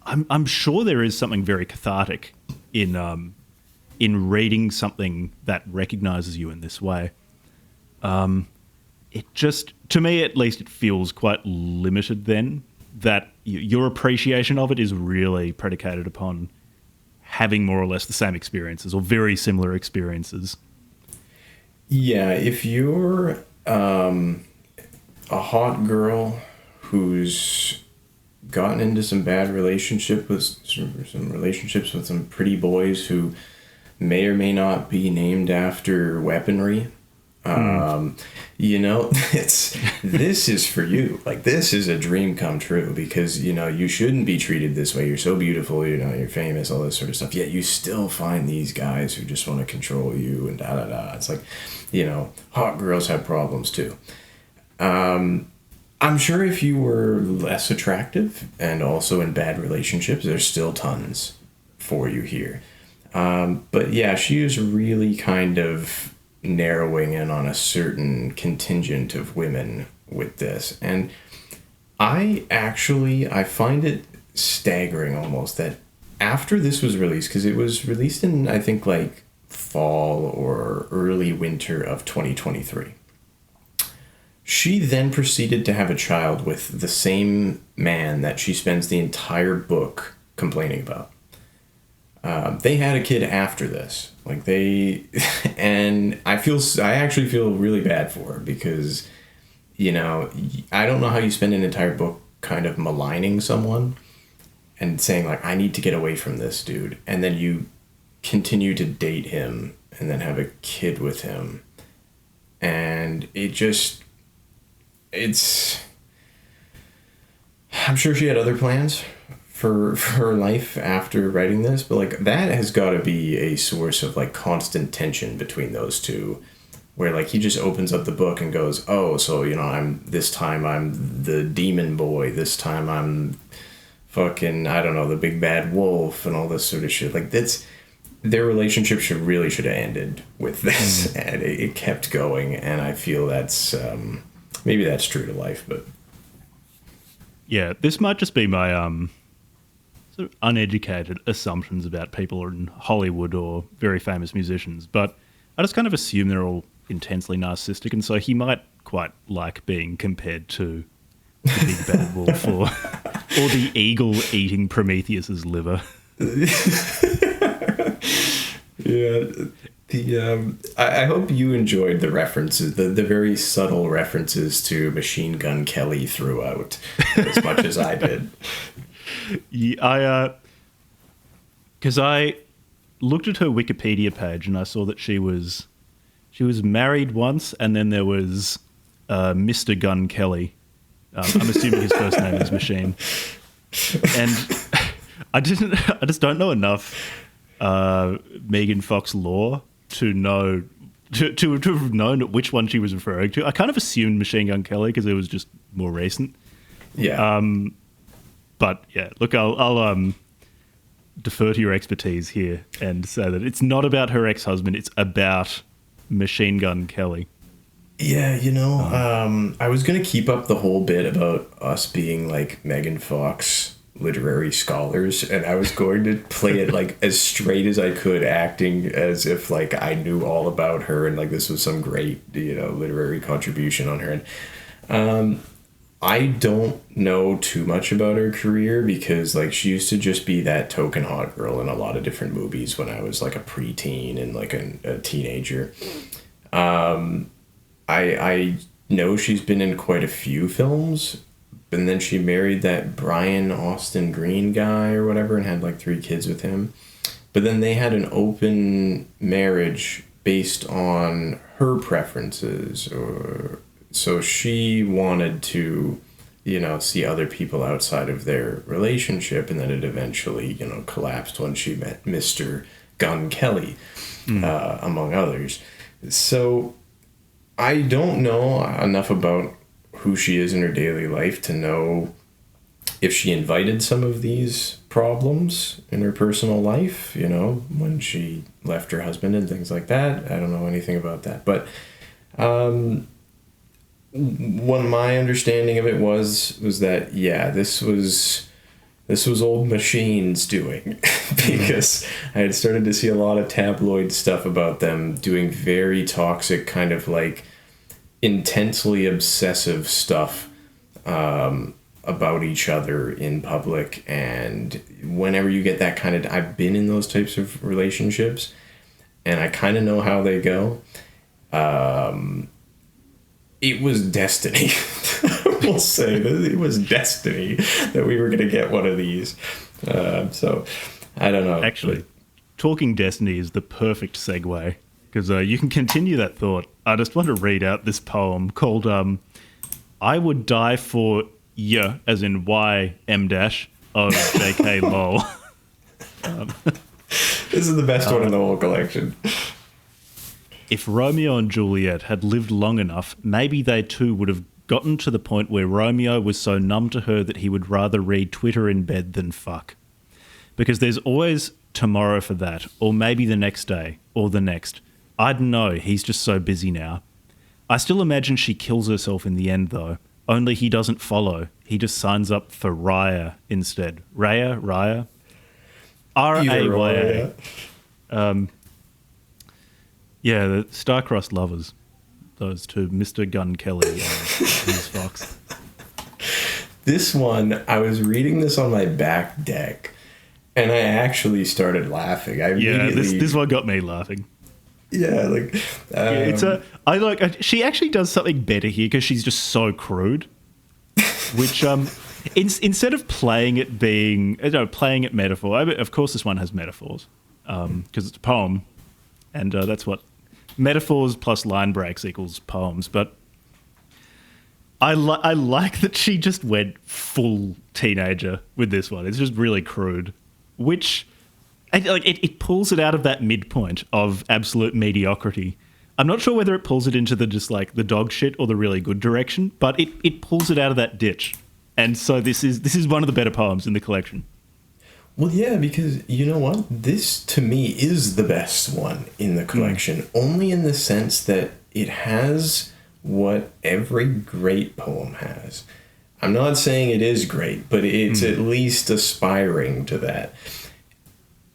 I'm sure there is something very cathartic in reading something that recognizes you in this way. It just, to me at least, it feels quite limited then, that your appreciation of it is really predicated upon having more or less the same experiences or very similar experiences. Yeah, if you're a hot girl who's gotten into some bad relationships with some pretty boys who may or may not be named after weaponry, this is for you. Like, this is a dream come true, because you shouldn't be treated this way. You're so beautiful, you're famous, all this sort of stuff, yet you still find these guys who just want to control you and da da da. It's like, hot girls have problems too. I'm sure if you were less attractive and also in bad relationships, there's still tons for you here. But yeah, she is really kind of narrowing in on a certain contingent of women with this. And I find it staggering almost that after this was released, because it was released in, I think, like fall or early winter of 2023. She then proceeded to have a child with the same man that she spends the entire book complaining about. They had a kid after this. And I actually feel really bad for her, because, I don't know how you spend an entire book kind of maligning someone and saying like, I need to get away from this dude. And then you continue to date him and then have a kid with him. And I'm sure she had other plans for her life after writing this, but like, that has got to be a source of like constant tension between those two, where like he just opens up the book and goes, oh, so I'm the demon boy, this time I'm fucking, I don't know, the big bad wolf and all this sort of shit. Like, their relationship should have ended with this, and it kept going, and I feel that's maybe that's true to life, but yeah, this might just be my sort of uneducated assumptions about people in Hollywood or very famous musicians, but I just kind of assume they're all intensely narcissistic, and so he might quite like being compared to the big bad wolf or the eagle eating Prometheus's liver. Yeah. I hope you enjoyed the references, the very subtle references to Machine Gun Kelly throughout, as much as I did. Yeah, because I looked at her Wikipedia page and I saw that she was married once, and then there was Mr. Gun Kelly. I'm assuming his first name is Machine, and I just don't know enough Megan Fox lore to know to have known which one she was referring to. I kind of assumed Machine Gun Kelly because it was just more recent. Yeah. But yeah, look, defer to your expertise here and say that it's not about her ex-husband, it's about Machine Gun Kelly. Yeah, I was going to keep up the whole bit about us being like Megan Fox literary scholars, and I was going to play it like as straight as I could, acting as if like I knew all about her and like this was some great, literary contribution on her. And I don't know too much about her career because like she used to just be that token hot girl in a lot of different movies when I was like a preteen and like a teenager. I know she's been in quite a few films, and then she married that Brian Austin Green guy or whatever and had like 3 kids with him. But then they had an open marriage based on her preferences, or so she wanted to, see other people outside of their relationship, and then it eventually, collapsed when she met Mr. Gun Kelly, among others. So I don't know enough about who she is in her daily life to know if she invited some of these problems in her personal life, when she left her husband and things like that. I don't know anything about that. But what my understanding of it was that, yeah, this was old Machine's doing because I had started to see a lot of tabloid stuff about them doing very toxic kind of like intensely obsessive stuff about each other in public. And whenever you get that kind of, I've been in those types of relationships and I kind of know how they go. It was destiny. We'll say that it was destiny that we were going to get one of these. So I don't know. Actually, talking destiny is the perfect segue because you can continue that thought. I just want to read out this poem called I Would Die for Ya, as in Y-M dash of JK lol. This is the best one in the whole collection. If Romeo and Juliet had lived long enough, maybe they too would have gotten to the point where Romeo was so numb to her that he would rather read Twitter in bed than fuck. Because there's always tomorrow for that, or maybe the next day, or the next. I don't know, he's just so busy now. I still imagine she kills herself in the end, though. Only he doesn't follow. He just signs up for Raya instead. Raya? R-A-Y-A. Yeah, the star-crossed lovers. Those two, Mr. Gun Kelly and Ms. Fox. This one, I was reading this on my back deck, and I actually started laughing. This one got me laughing. Yeah, like she actually does something better here because she's just so crude. Which instead of playing it metaphor, of course this one has metaphors because it's a poem, and that's what metaphors plus line breaks equals poems. But I like that she just went full teenager with this one. It's just really crude, which it pulls it out of that midpoint of absolute mediocrity. I'm not sure whether it pulls it into the just like the dog shit or the really good direction, but it pulls it out of that ditch. And so this is one of the better poems in the collection. Well, yeah, because you know what? This, to me, is the best one in the collection, only in the sense that it has what every great poem has. I'm not saying it is great, but it's at least aspiring to that.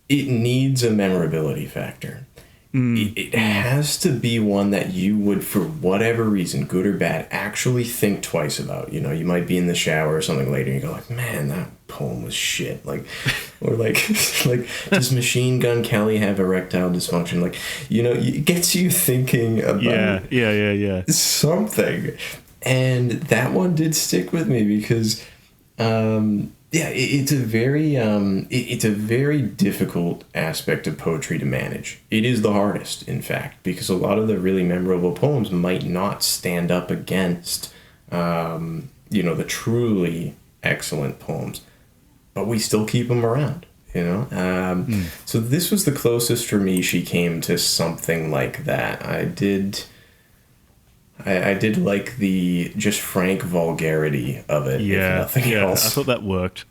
It needs a memorability factor. It has to be one that you would, for whatever reason, good or bad, actually think twice about. You might be in the shower or something later and you go like, man, that poem was shit. Like, or like does Machine Gun Kelly have erectile dysfunction? Like, it gets you thinking about something. And that one did stick with me because, it's a very difficult aspect of poetry to manage. It is the hardest, in fact, because a lot of the really memorable poems might not stand up against, the truly excellent poems, but we still keep them around, So this was the closest for me she came to something like that. I did like the just frank vulgarity of it, if nothing else. I thought that worked.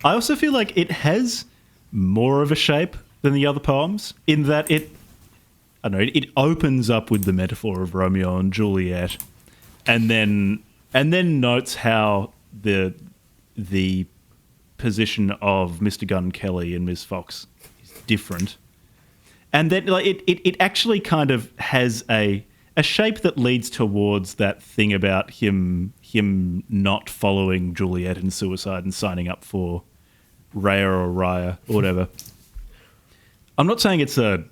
I also feel like it has more of a shape than the other poems in that it opens up with the metaphor of Romeo and Juliet, and then notes how the position of Mr. Gunn Kelly and Ms. Fox is different, and then like it actually kind of has a shape that leads towards that thing about him not following Juliet in suicide and signing up for Raya or Raya or whatever. I'm not saying it's a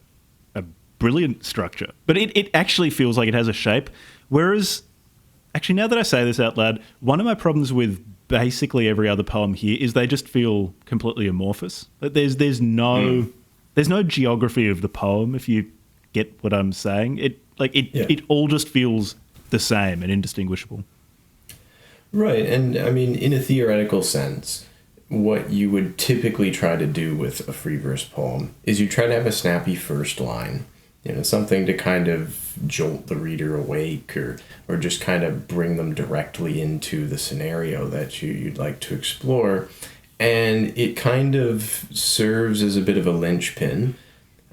brilliant structure, but it actually feels like it has a shape. Whereas, actually, now that I say this out loud, one of my problems with basically every other poem here is they just feel completely amorphous. There's no geography of the poem, if you get what I'm saying. It all just feels the same and indistinguishable. Right, and I mean, in a theoretical sense, what you would typically try to do with a free verse poem is you try to have a snappy first line, something to kind of jolt the reader awake or just kind of bring them directly into the scenario that you'd like to explore. And it kind of serves as a bit of a linchpin.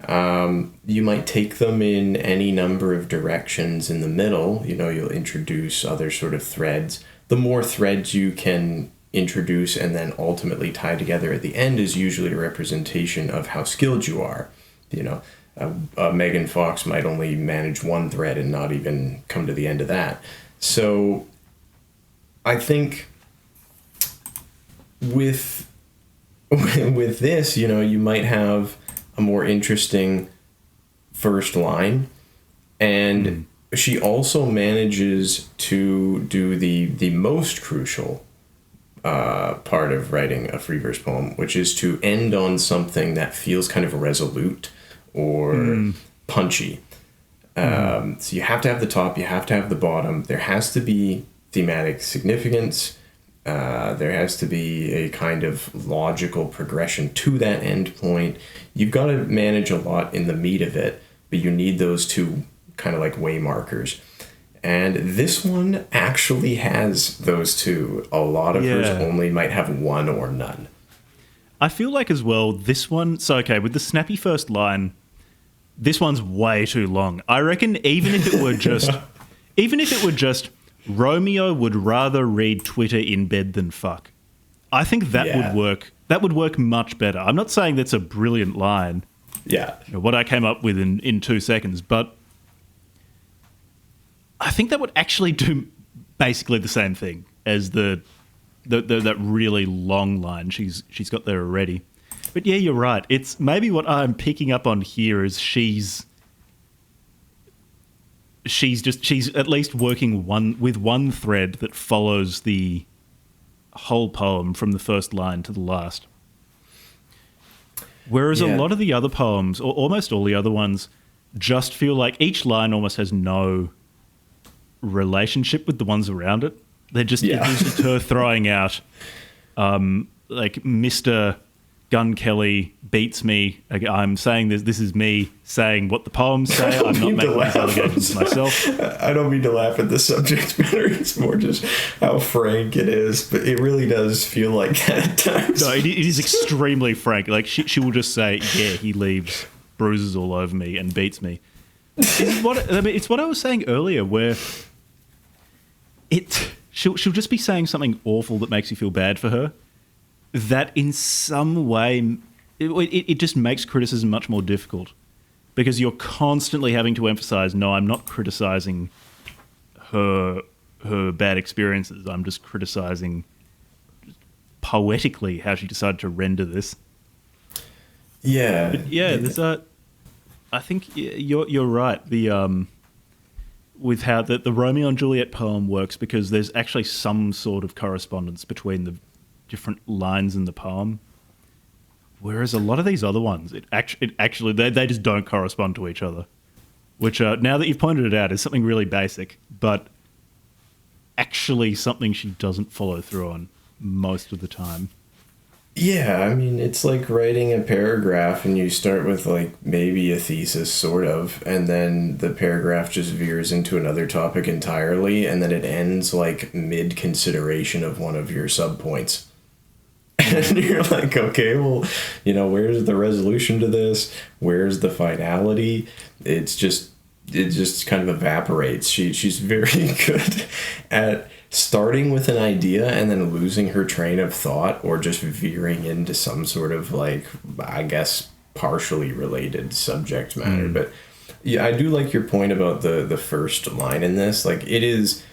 You might take them in any number of directions in the middle. You'll introduce other sort of threads. The more threads you can introduce and then ultimately tie together at the end is usually a representation of how skilled you are. Megan Fox might only manage one thread and not even come to the end of that. So I think with this, you might have a more interesting first line, and she also manages to do the most crucial part of writing a free verse poem, which is to end on something that feels kind of resolute or punchy. So you have to have the top, you have to have the bottom. There has to be thematic significance. There has to be a kind of logical progression to that end point. You've got to manage a lot in the meat of it, but you need those two kind of like way markers. And this one actually has those two. A lot of hers only might have one or none. I feel like as well, this one... So, okay, with the snappy first line, this one's way too long. I reckon even if it were just... even if it were just, Romeo would rather read Twitter in bed than fuck, I think that would work. That would work much better. I'm not saying that's a brilliant line. Yeah. What I came up with in 2 seconds, but I think that would actually do basically the same thing as that really long line she's got there already. But yeah, you're right. It's maybe what I'm picking up on here is she's at least working with one thread that follows the whole poem from the first line to the last. Whereas a lot of the other poems, or almost all the other ones, just feel like each line almost has no relationship with the ones around it. They're just, it's just her throwing out, like, Mr. Gun Kelly beats me. I'm saying this is me saying what the poems say. I'm not making these allegations myself. I don't mean to laugh at the subject matter. It's more just how frank it is. But it really does feel like that at times. No, it is extremely frank. Like, she will just say, yeah, he leaves bruises all over me and beats me. It's what I was saying earlier, where she'll just be saying something awful that makes you feel bad for her. That in some way, it just makes criticism much more difficult, because you're constantly having to emphasize, no, I'm not criticizing her bad experiences. I'm just criticizing poetically how she decided to render this. Yeah. But yeah, there's I think you're right. With how the Romeo and Juliet poem works, because there's actually some sort of correspondence between the different lines in the poem, whereas a lot of these other ones, it actually they just don't correspond to each other, which now that you've pointed it out is something really basic, but actually something she doesn't follow through on most of the time. Yeah, I mean, it's like writing a paragraph and you start with like maybe a thesis, sort of, and then the paragraph just veers into another topic entirely, and then it ends like mid-consideration of one of your subpoints. And you're like, okay, well, where's the resolution to this? Where's the finality? It just kind of evaporates. She's very good at starting with an idea and then losing her train of thought, or just veering into some sort of, like, I guess, partially related subject matter. But yeah, I do like your point about the first line in this. Like, it is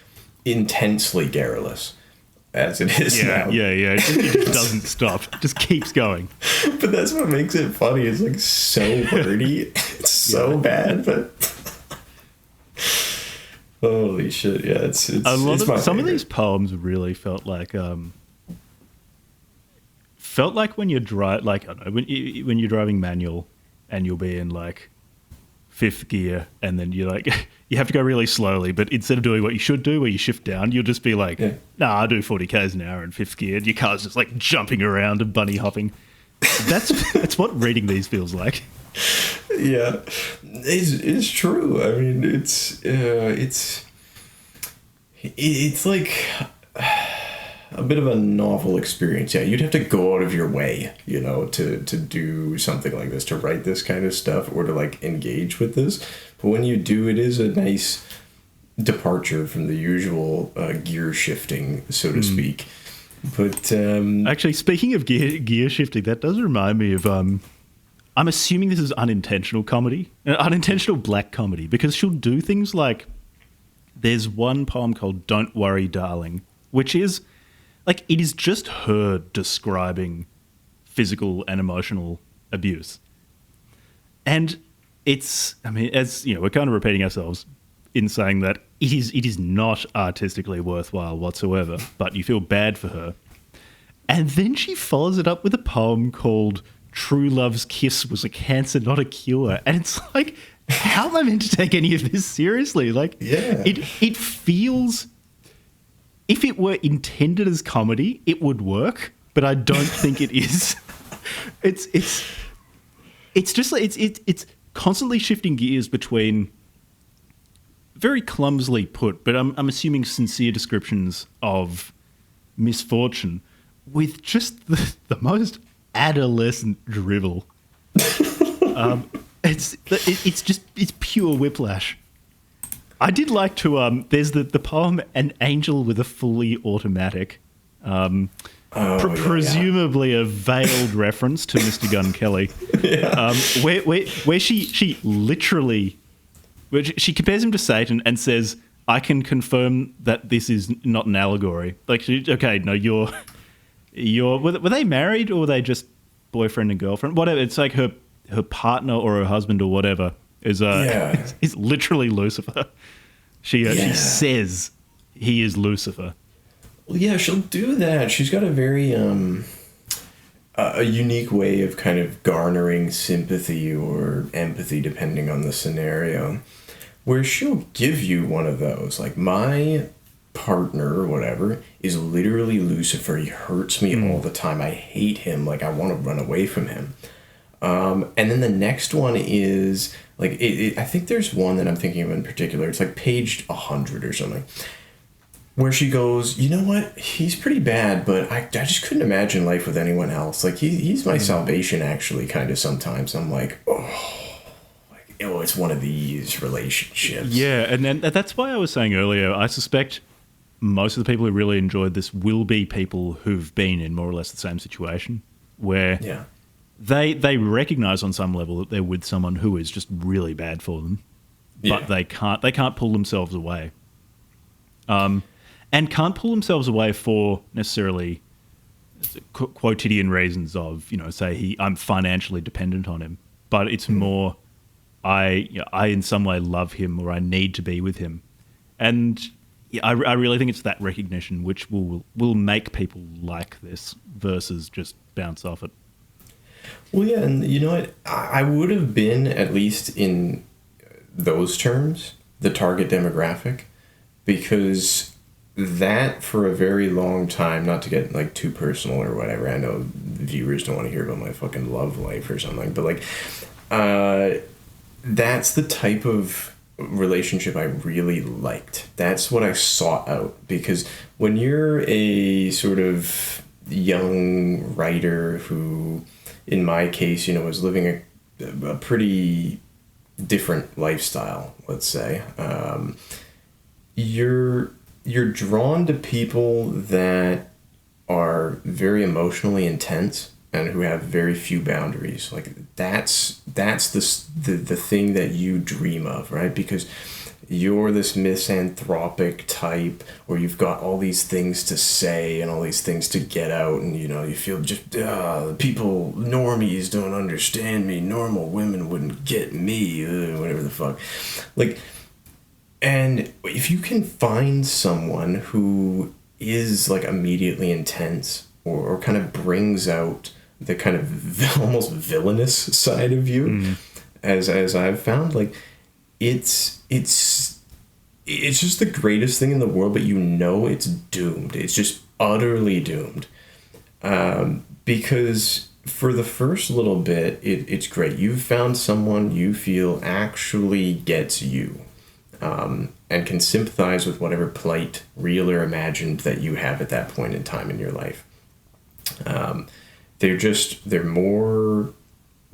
intensely garrulous, as it is now. Yeah. It just doesn't stop. It just keeps going. But that's what makes it funny. It's, like, so wordy. It's so bad, but holy shit! Yeah, it's a lot it's of my some of favorite. these poems really felt like when you're like, I don't know, when you're driving manual and you'll be in, like, fifth gear, and then you you have to go really slowly, but instead of doing what you should do, where you shift down, you'll just be like, nah, I do 40 k's an hour in fifth gear, and your car's just, like, jumping around and bunny hopping. That's what reading these feels like. Yeah, it's true. I mean, it's like a bit of a novel experience. Yeah, you'd have to go out of your way, to do something like this, to write this kind of stuff, or to, like, engage with this. But when you do, it is a nice departure from the usual gear shifting, so to speak. But actually, speaking of gear shifting, that does remind me of I'm assuming this is unintentional comedy, unintentional black comedy, because she'll do things like, there's one poem called "Don't Worry, Darling," which is, like, it is just her describing physical and emotional abuse. And it's, I mean, as we're kind of repeating ourselves in saying that it is not artistically worthwhile whatsoever, but you feel bad for her. And then she follows it up with a poem called "True Love's Kiss Was a Cancer, Not a Cure." And it's like, how am I meant to take any of this seriously? Like, Yeah. it feels, if it were intended as comedy, it would work, but I don't think it is. It's just like, it's constantly shifting gears between, very clumsily put, but I'm assuming sincere descriptions of misfortune, with just the most adolescent drivel. It's pure whiplash. I did like to there's the poem "An Angel with a Fully Automatic," presumably a veiled reference to Mr. Gunn Kelly, where she literally, she compares him to Satan and says, "I can confirm that this is not an allegory." Like, you're were they married, or were they just boyfriend and girlfriend? Whatever. It's like her partner or her husband or whatever is literally Lucifer. She says he is Lucifer. Well, yeah, she'll do that. She's got a very a unique way of kind of garnering sympathy or empathy, depending on the scenario, where she'll give you one of those. Like, my partner or whatever is literally Lucifer. He hurts me all the time. I hate him. Like, I want to run away from him. And then the next one is, like, I think there's one that I'm thinking of in particular. It's like page 100 or something, where she goes, you know what? He's pretty bad, but I just couldn't imagine life with anyone else. Like, he's my salvation, actually, kind of sometimes. I'm like, it's one of these relationships. Yeah, and then that's why I was saying earlier, I suspect most of the people who really enjoyed this will be people who've been in more or less the same situation, where they recognize on some level that they're with someone who is just really bad for them, but they can't pull themselves away. And can't pull themselves away for necessarily quotidian reasons of, say I'm financially dependent on him, but it's more I in some way love him, or I need to be with him. And I really think it's that recognition which will make people like this versus just bounce off it. Well, yeah, and you know what? I would have been, at least in those terms, the target demographic, because that, for a very long time, not to get, like, too personal or whatever, I know viewers don't want to hear about my fucking love life or something, but, like, that's the type of relationship I really liked. That's what I sought out, because when you're a sort of young writer who, in my case, was living a pretty different lifestyle, let's say. You're drawn to people that are very emotionally intense and who have very few boundaries. Like that's the thing that you dream of, right? Because you're this misanthropic type, or you've got all these things to say and all these things to get out, and you feel just people, normies don't understand me, normal women wouldn't get me, whatever the fuck, like. And if you can find someone who is like immediately intense, or kind of brings out the kind of almost villainous side of you, as I've found, like it's just the greatest thing in the world, but it's doomed. It's just utterly doomed. Because for the first little bit, it's great. You've found someone you feel actually gets you, and can sympathize with whatever plight, real or imagined, that you have at that point in time in your life. They're more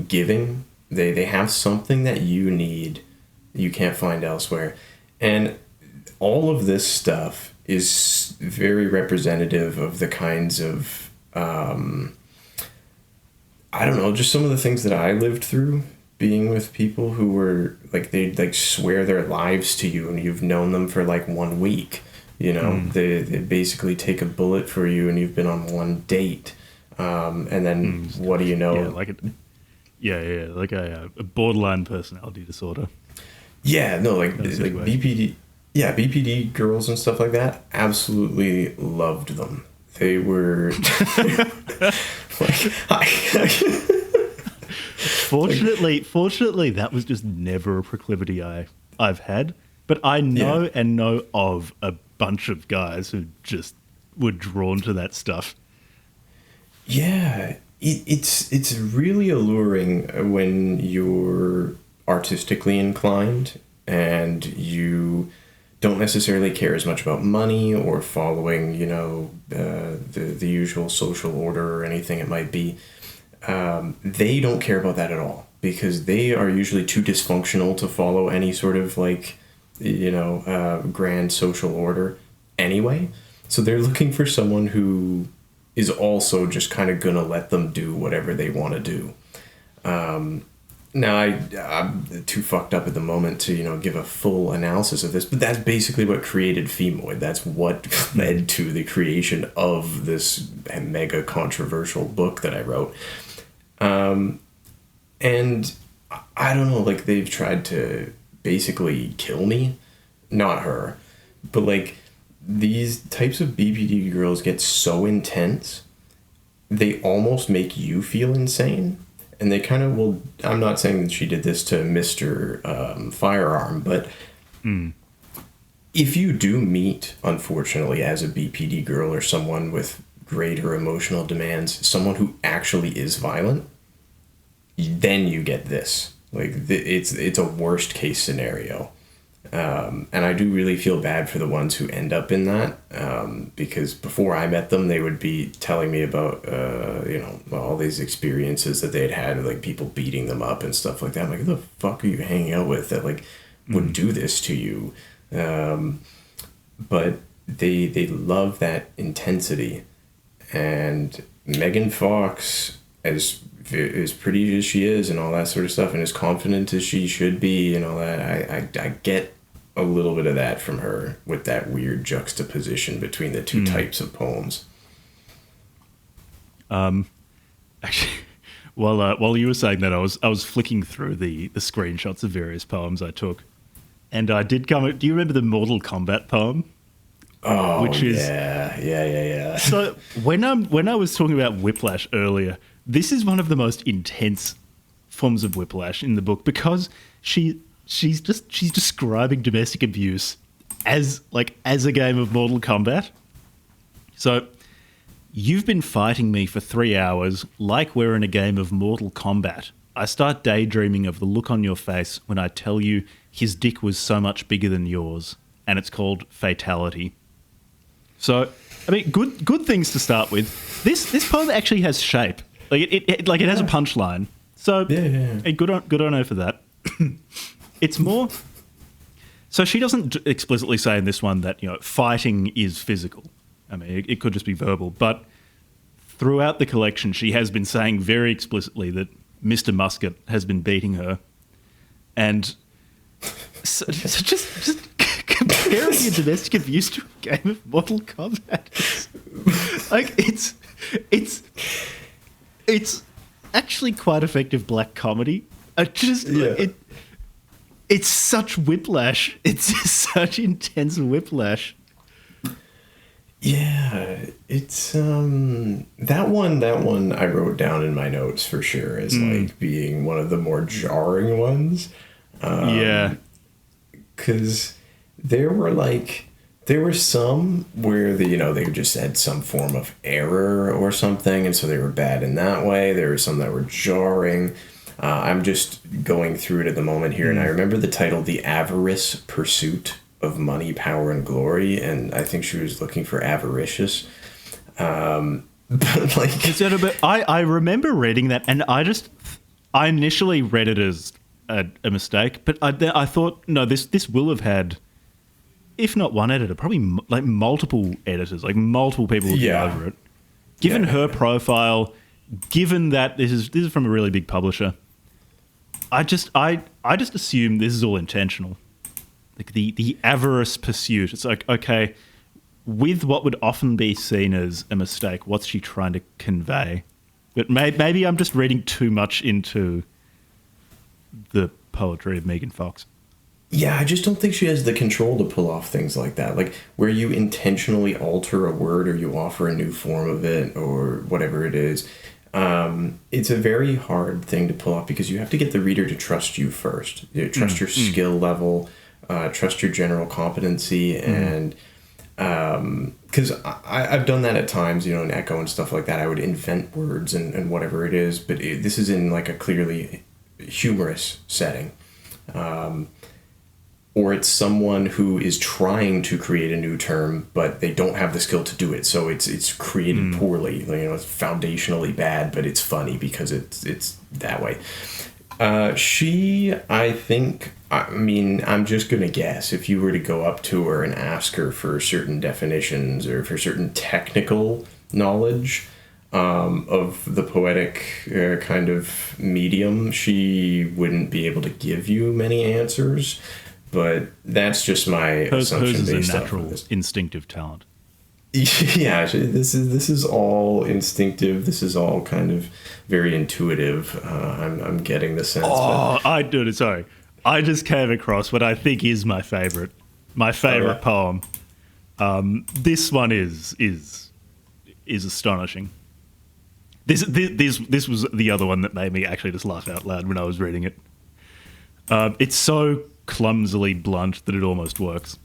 giving. They have something that you need, you can't find elsewhere. And all of this stuff is very representative of the kinds of, I don't know, just some of the things that I lived through being with people who were like, they'd like swear their lives to you and you've known them for like 1 week. They basically take a bullet for you and you've been on one date. And then what do you know? Like a borderline personality disorder. Yeah, no, like BPD. Yeah, BPD girls and stuff like that, absolutely loved them. They were Fortunately, that was just never a proclivity I've had. But I know of a bunch of guys who just were drawn to that stuff. Yeah, it's really alluring when you're artistically inclined and you don't necessarily care as much about money or following, the usual social order or anything it might be. They don't care about that at all, because they are usually too dysfunctional to follow any sort of grand social order anyway. So they're looking for someone who is also just kind of gonna let them do whatever they want to do. Now, I'm too fucked up at the moment to, give a full analysis of this, but that's basically what created Femoid. That's what led to the creation of this mega controversial book that I wrote. And I don't know, like, they've tried to basically kill me. Not her. But, like, these types of BPD girls get so intense, they almost make you feel insane. And they kind of will. I'm not saying that she did this to Mr. Firearm, but if you do meet, unfortunately, as a BPD girl or someone with greater emotional demands, someone who actually is violent, then you get this. Like, it's a worst case scenario. And I do really feel bad for the ones who end up in that, because before I met them, they would be telling me about, all these experiences that they'd had, like people beating them up and stuff like that. I'm like, who the fuck are you hanging out with that like would do this to you? But they love that intensity, and Megan Fox, as pretty as she is and all that sort of stuff, and as confident as she should be and all that, I get a little bit of that from her, with that weird juxtaposition between the two types of poems. Actually, while you were saying that, I was flicking through the screenshots of various poems I took, and I did come. Do you remember the Mortal Kombat poem? Oh, which is yeah. So when I was talking about whiplash earlier, this is one of the most intense forms of whiplash in the book, because she's describing domestic abuse as a game of Mortal Kombat. So, you've been fighting me for 3 hours like we're in a game of Mortal Kombat. I start daydreaming of the look on your face when I tell you his dick was so much bigger than yours, and it's called fatality. So, I mean, good things to start with. This poem actually has shape. Like it has a punchline. So hey, good on her for that. It's more. So she doesn't explicitly say in this one that fighting is physical. I mean, it could just be verbal, but throughout the collection, she has been saying very explicitly that Mr. Musket has been beating her, and so just comparing your domestic abuse to a game of Mortal Kombat, like it's actually quite effective black comedy. It's such whiplash. It's such intense whiplash. Yeah, it's that one I wrote down in my notes for sure as like being one of the more jarring ones. Because there were some where they just had some form of error or something, and so they were bad in that way. There were some that were jarring. I'm just going through it at the moment here, and I remember the title, "The Avarice Pursuit of Money, Power, and Glory," and I think she was looking for avaricious. But like, I remember reading that, and I initially read it as a mistake, but I thought, no, this will have had, if not one editor, probably like multiple editors, like multiple people looking over it. Given her profile, given that this is from a really big publisher, I just assume this is all intentional. Like the avarice pursuit. It's like, okay, with what would often be seen as a mistake, what's she trying to convey? But maybe I'm just reading too much into the poetry of Megan Fox. Yeah, I just don't think she has the control to pull off things like that. Like where you intentionally alter a word or you offer a new form of it or whatever it is. It's a very hard thing to pull off because you have to get the reader to trust you first. Trust your skill level, trust your general competency, and because I've done that at times, in Echo and stuff like that. I would invent words and whatever it is, but this is in like a clearly humorous setting. Or it's someone who is trying to create a new term, but they don't have the skill to do it. So it's created poorly. It's foundationally bad, but it's funny because it's that way. I'm just going to guess, if you were to go up to her and ask her for certain definitions or for certain technical knowledge of the poetic kind of medium, she wouldn't be able to give you many answers. But that's just my assumption. Hers is a natural, instinctive talent. Yeah, this is all instinctive. This is all kind of very intuitive. I'm getting the sense. Sorry. I just came across what I think is my favorite poem. This one is astonishing. This was the other one that made me actually just laugh out loud when I was reading it. It's so clumsily blunt that it almost works.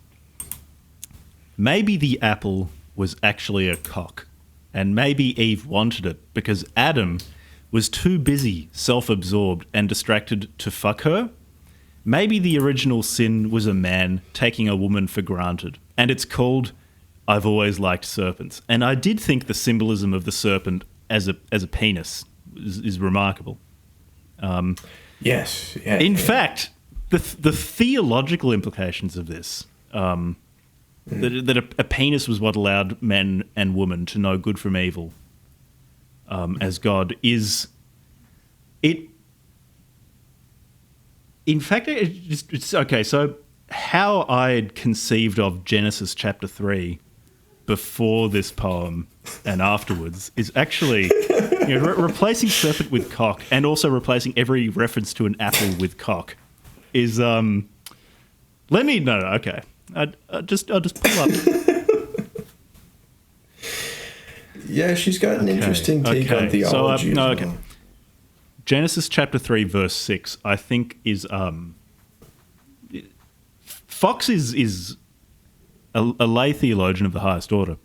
Maybe the apple was actually a cock, and maybe Eve wanted it because Adam was too busy, self-absorbed, and distracted to fuck her. Maybe the original sin was a man taking a woman for granted, and it's called I've Always Liked Serpents. And I did think the symbolism of the serpent as a penis is remarkable. Yes. Yeah, in fact, the theological implications of this, that a penis was what allowed men and women to know good from evil, as God is it. In fact, it's okay. So how I had conceived of Genesis chapter 3 before this poem and afterwards is actually replacing serpent with cock, and also replacing every reference to an apple with cock. Is okay. I'll just pull up. Yeah, she's got an interesting take on theology. Genesis chapter 3 verse 6, I think is Fox is a lay theologian of the highest order.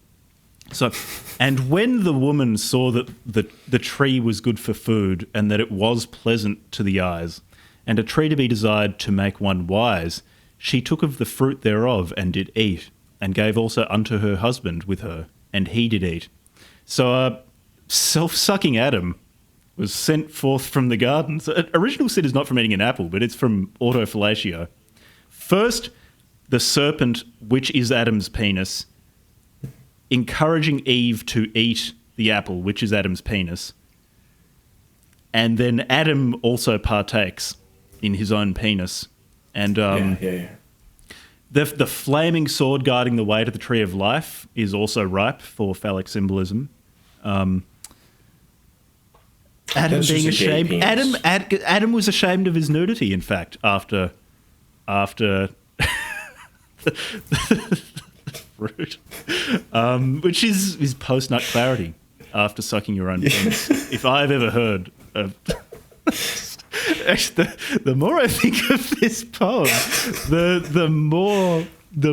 So, and when the woman saw that the tree was good for food, and that it was pleasant to the eyes, and a tree to be desired to make one wise, she took of the fruit thereof and did eat, and gave also unto her husband with her, and he did eat. So self-sucking Adam was sent forth from the garden. So original sin is not from eating an apple, but it's from autofellatio. First, the serpent, which is Adam's penis, encouraging Eve to eat the apple, which is Adam's penis. And then Adam also partakes in his own penis. And the flaming sword guarding the way to the tree of life is also ripe for phallic symbolism. Adam being ashamed. Adam was ashamed of his nudity, in fact, after fruit, which is post-nut clarity after sucking your own penis. If I've ever heard of... Actually, the more I think of this poem, the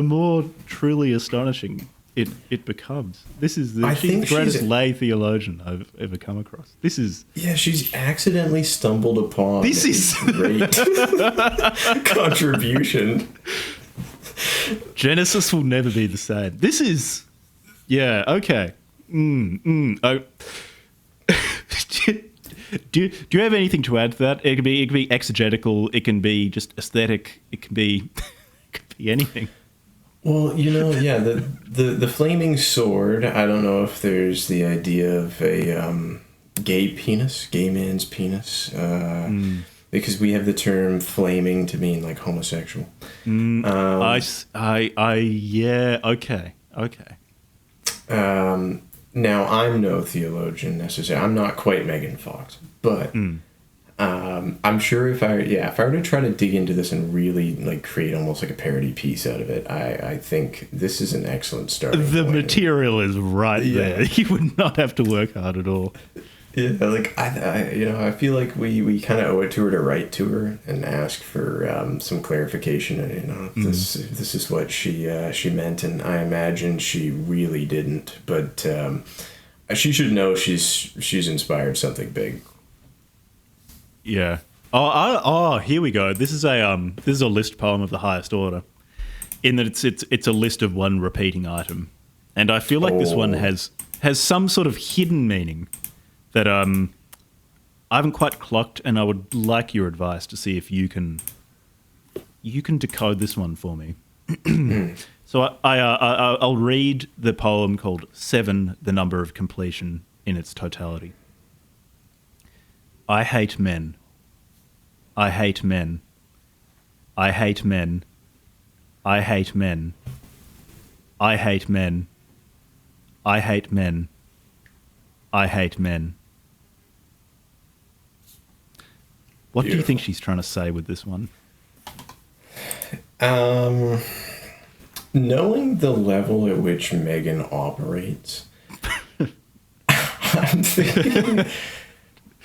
more truly astonishing it becomes. She's the greatest lay theologian I've ever come across. She's accidentally stumbled upon this is great contribution. Genesis will never be the same. This is, okay. Do you have anything to add to that? It can be exegetical. It can be just aesthetic. It can be anything. Well, the flaming sword. I don't know if there's the idea of a gay man's penis, because we have the term "flaming" to mean like homosexual. Okay. Now, I'm no theologian necessarily. I'm not quite Megan Fox, but I'm sure if I were to try to dig into this and really like create almost like a parody piece out of it, I think this is an excellent start. The material is right there. You would not have to work hard at all. Yeah, like I feel like we kind of owe it to her to write to her and ask for some clarification. And this is what she meant, and I imagine she really didn't. But she should know she's inspired something big. Yeah. Here we go. This is a list poem of the highest order, in that it's a list of one repeating item, and I feel like this one has some sort of hidden meaning that I haven't quite clocked, and I would like your advice to see if you can decode this one for me. So I'll read the poem called 7, the Number of Completion, in its totality. I hate men. I hate men. I hate men. I hate men. I hate men. I hate men. I hate men. What do you think she's trying to say with this one? Knowing the level at which Megan operates, I'm thinking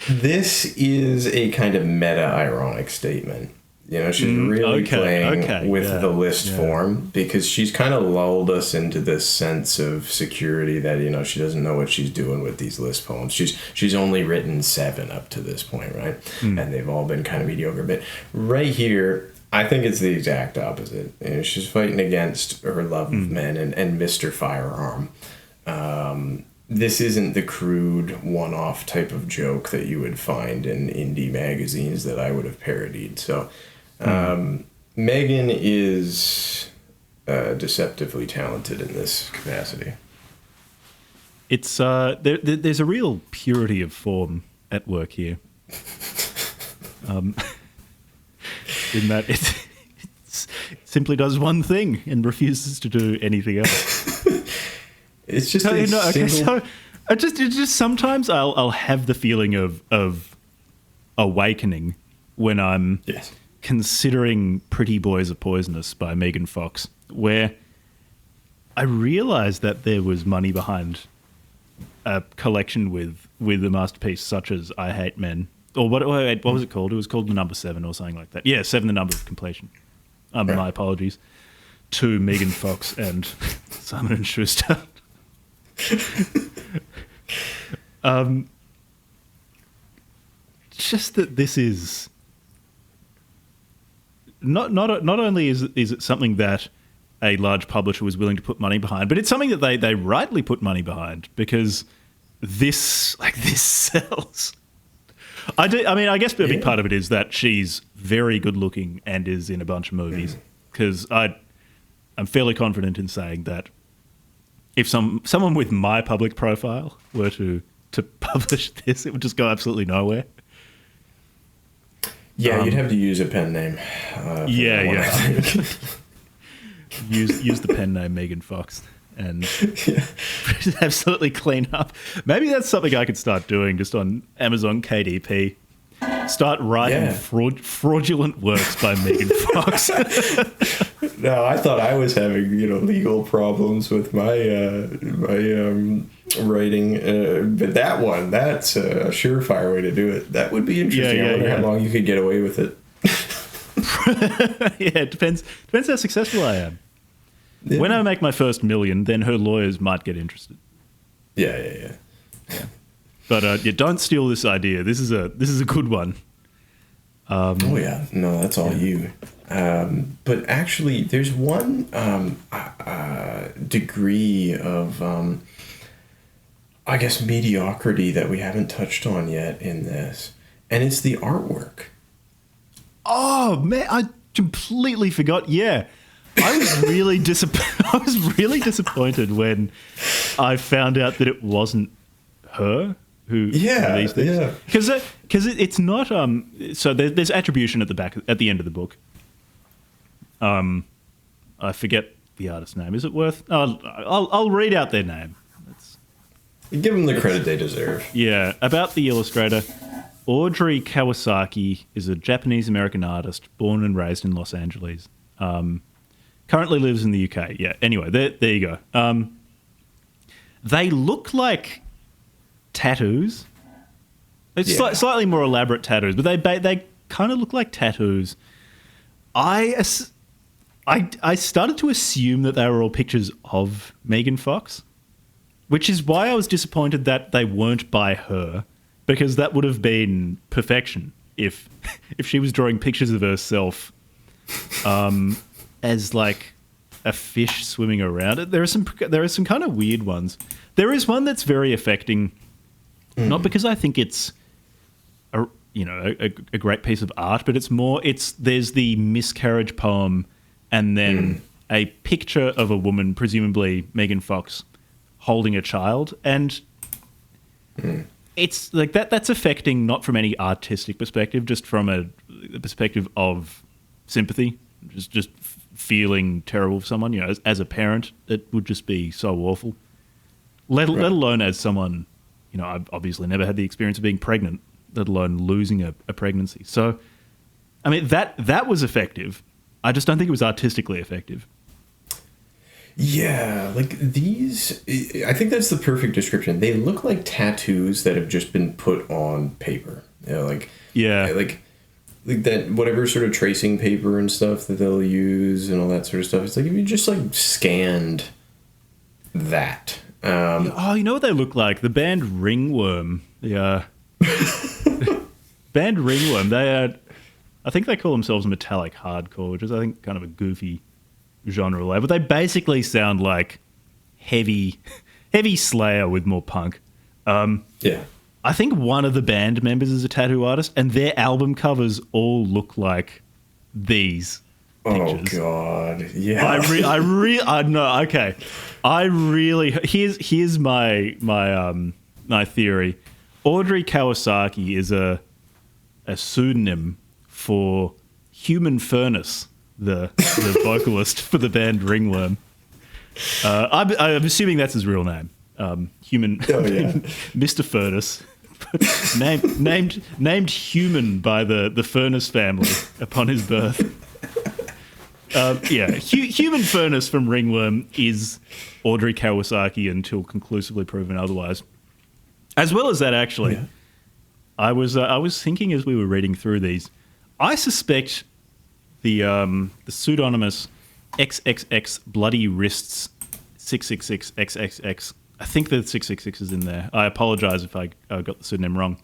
this is a kind of meta-ironic statement. She's really playing with the list form, because she's kind of lulled us into this sense of security that, she doesn't know what she's doing with these list poems. She's only written 7 up to this point, right? And they've all been kind of mediocre. But right here, I think it's the exact opposite. She's fighting against her love of men and Mr. Firearm. This isn't the crude one-off type of joke that you would find in indie magazines that I would have parodied. So Megan is deceptively talented in this capacity. It's there's a real purity of form at work here. In that it simply does one thing and refuses to do anything else. It's just so I just sometimes I'll have the feeling of awakening when I'm considering Pretty Boys Are Poisonous by Megan Fox, where I realised that there was money behind a collection with a masterpiece such as I Hate Men. Or what was it called? It was called The Number 7 or something like that. Yeah, 7, the Number of Completion. My apologies to Megan Fox and Simon & Schuster. Just that this is not only is it something that a large publisher was willing to put money behind. But it's something that they rightly put money behind because this sells. I mean, I guess a big part of it is that she's very good looking and is in a bunch of movies. Because I'm fairly confident in saying that if someone with my public profile were to publish this, it would just go absolutely nowhere. Yeah, you'd have to use a pen name. Use the pen name Megan Fox and absolutely clean up. Maybe that's something I could start doing just on Amazon KDP. Start writing fraudulent works by Megan Fox. No, I thought I was having legal problems with my writing, but that's a surefire way to do it. That would be interesting. I wonder how long you could get away with it. It depends how successful I am. Yeah. When I make my first $1 million, then her lawyers might get interested. Yeah. But don't steal this idea. This is a good one. No, that's all you. But actually, there's one degree of, I guess, mediocrity that we haven't touched on yet in this, and it's the artwork. Oh man, I completely forgot. Yeah, I was really disappointed when I found out that it wasn't her who these things. Because it's not. So there's attribution at the end of the book. I forget the artist's name. Is it worth? I'll read out their name. Give them the credit they deserve. Yeah, about the illustrator. Audrey Kawasaki is a Japanese-American artist born and raised in Los Angeles. Currently lives in the UK. Yeah, anyway, there you go. They look like tattoos. It's slightly more elaborate tattoos, but they kind of look like tattoos. I started to assume that they were all pictures of Megan Fox, which is why I was disappointed that they weren't by her, because that would have been perfection if she was drawing pictures of herself as like a fish swimming around it. There are some kind of weird ones. There is one that's very affecting, not because I think it's a great piece of art, but there's the miscarriage poem and then a picture of a woman, presumably Megan Fox, holding a child, and it's like that's affecting not from any artistic perspective, just from a perspective of sympathy, just feeling terrible for someone. As a parent, it would just be so awful. Let alone as someone, I've obviously never had the experience of being pregnant, let alone losing a pregnancy. So, I mean, that was effective. I just don't think it was artistically effective. Yeah, like these, I think that's the perfect description. They look like tattoos that have just been put on paper. Like that whatever sort of tracing paper and stuff that they'll use and all that sort of stuff. It's like if you just like scanned that. You know what they look like? The band Ringworm. Yeah. Band Ringworm. I think they call themselves metallic hardcore, which is I think kind of a goofy genre label. They basically sound like heavy Slayer with more punk. I think one of the band members is a tattoo artist, and their album covers all look like these pictures. Oh God, yeah. Here's my theory. Audrey Kawasaki is a pseudonym for Human Furnace, the vocalist for the band Ringworm. I'm assuming that's his real name. Mr. Furnace. named Human by the Furnace family upon his birth. Human Furnace from Ringworm is Audrey Kawasaki until conclusively proven otherwise. As well as that, actually, I was thinking as we were reading through these, I suspect the pseudonymous XXX Bloody Wrists 666XXX. I think the 666 is in there. I apologise if I got the pseudonym wrong.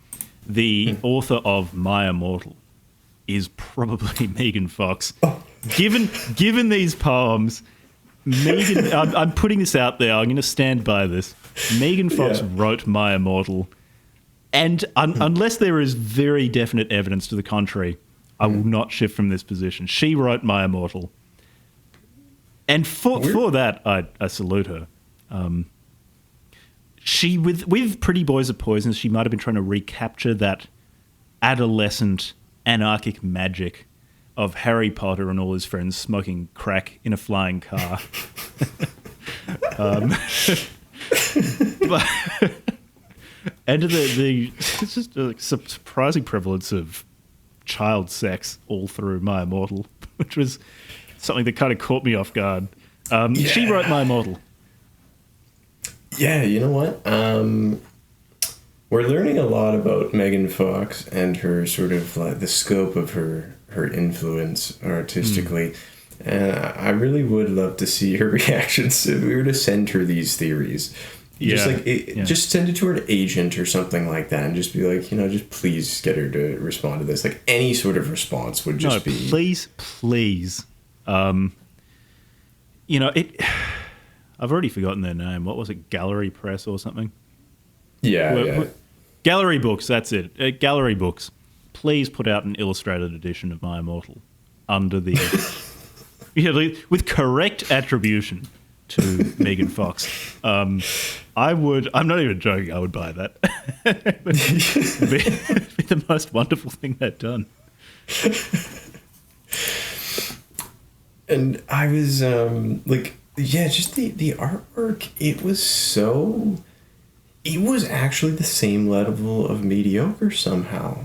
The author of My Immortal is probably Megan Fox. Given these poems, Megan, I'm putting this out there. I'm going to stand by this. Megan Fox wrote My Immortal. And unless there is very definite evidence to the contrary, I will not shift from this position. She wrote My Immortal. And for that, I salute her. She, with Pretty Boys Are Poisonous, she might have been trying to recapture that adolescent anarchic magic of Harry Potter and all his friends smoking crack in a flying car. And it's just a surprising prevalence of child sex all through My Immortal, which was something that kind of caught me off guard. She wrote My Immortal. Yeah, you know what? We're learning a lot about Megan Fox and her sort of like the scope of her influence artistically. And I really would love to see her reactions if we were to send her these theories. Just send it to her agent or something like that and just be like, just please get her to respond to this. Like any sort of response would just be... please. I've already forgotten their name. What was it? Gallery Press or something? Yeah. Gallery Books, that's it. Gallery Books. Please put out an illustrated edition of My Immortal under the... with correct attribution to Megan Fox. I'm not even joking, I would buy that. It'd be the most wonderful thing they've done. And I was just the artwork, it was actually the same level of mediocre somehow.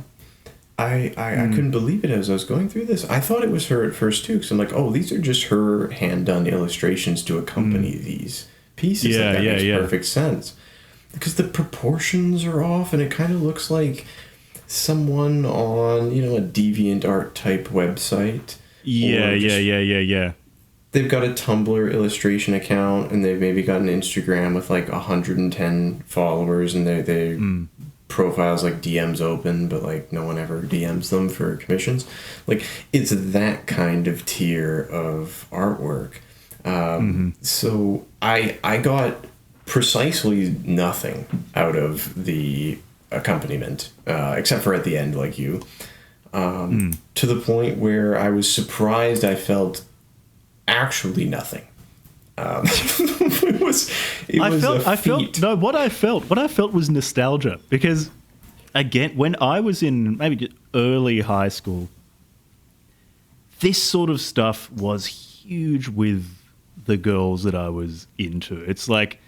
I couldn't believe it as I was going through this. I thought it was her at first too, because I'm like, oh, these are just her hand-done illustrations to accompany these pieces. That makes perfect sense. Because the proportions are off, and it kind of looks like someone on, a DeviantArt type website. Yeah. They've got a Tumblr illustration account, and they've maybe got an Instagram with like 110 followers, and they profiles like DMs open, but like no one ever DMs them for commissions. Like it's that kind of tier of artwork. So I got precisely nothing out of the accompaniment, except for at the end, like you, to the point where I was surprised. I felt actually nothing. What I felt was nostalgia, because again, when I was in maybe early high school, this sort of stuff was huge with the girls that I was into. It's like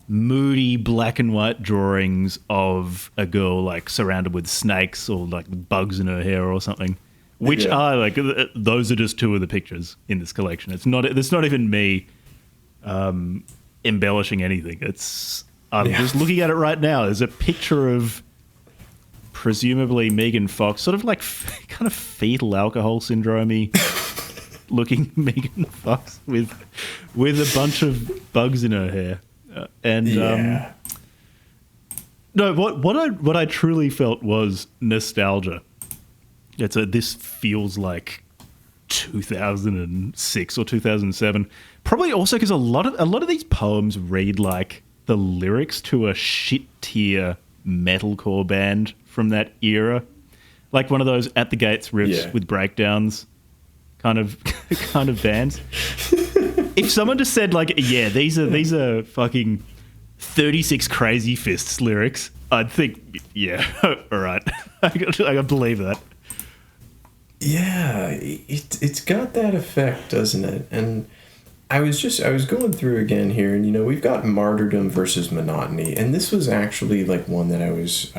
moody black and white drawings of a girl like surrounded with snakes or like bugs in her hair or something. Which are like, those are just two of the pictures in this collection. It's not even me embellishing anything. I'm just looking at it right now. There's a picture of presumably Megan Fox, sort of like kind of fetal alcohol syndrome-y looking Megan Fox with a bunch of bugs in her hair. What I truly felt was nostalgia. This feels like 2006 or 2007. Probably also because a lot of these poems read like the lyrics to a shit tier metalcore band from that era, like one of those at the gates riffs with breakdowns kind of bands. If someone just said like, these are fucking 36 Crazy Fists lyrics, I'd think, all right, I can believe that. Yeah, it's got that effect, doesn't it? And I was going through again here, and we've got martyrdom versus monotony, and this was actually like one that I was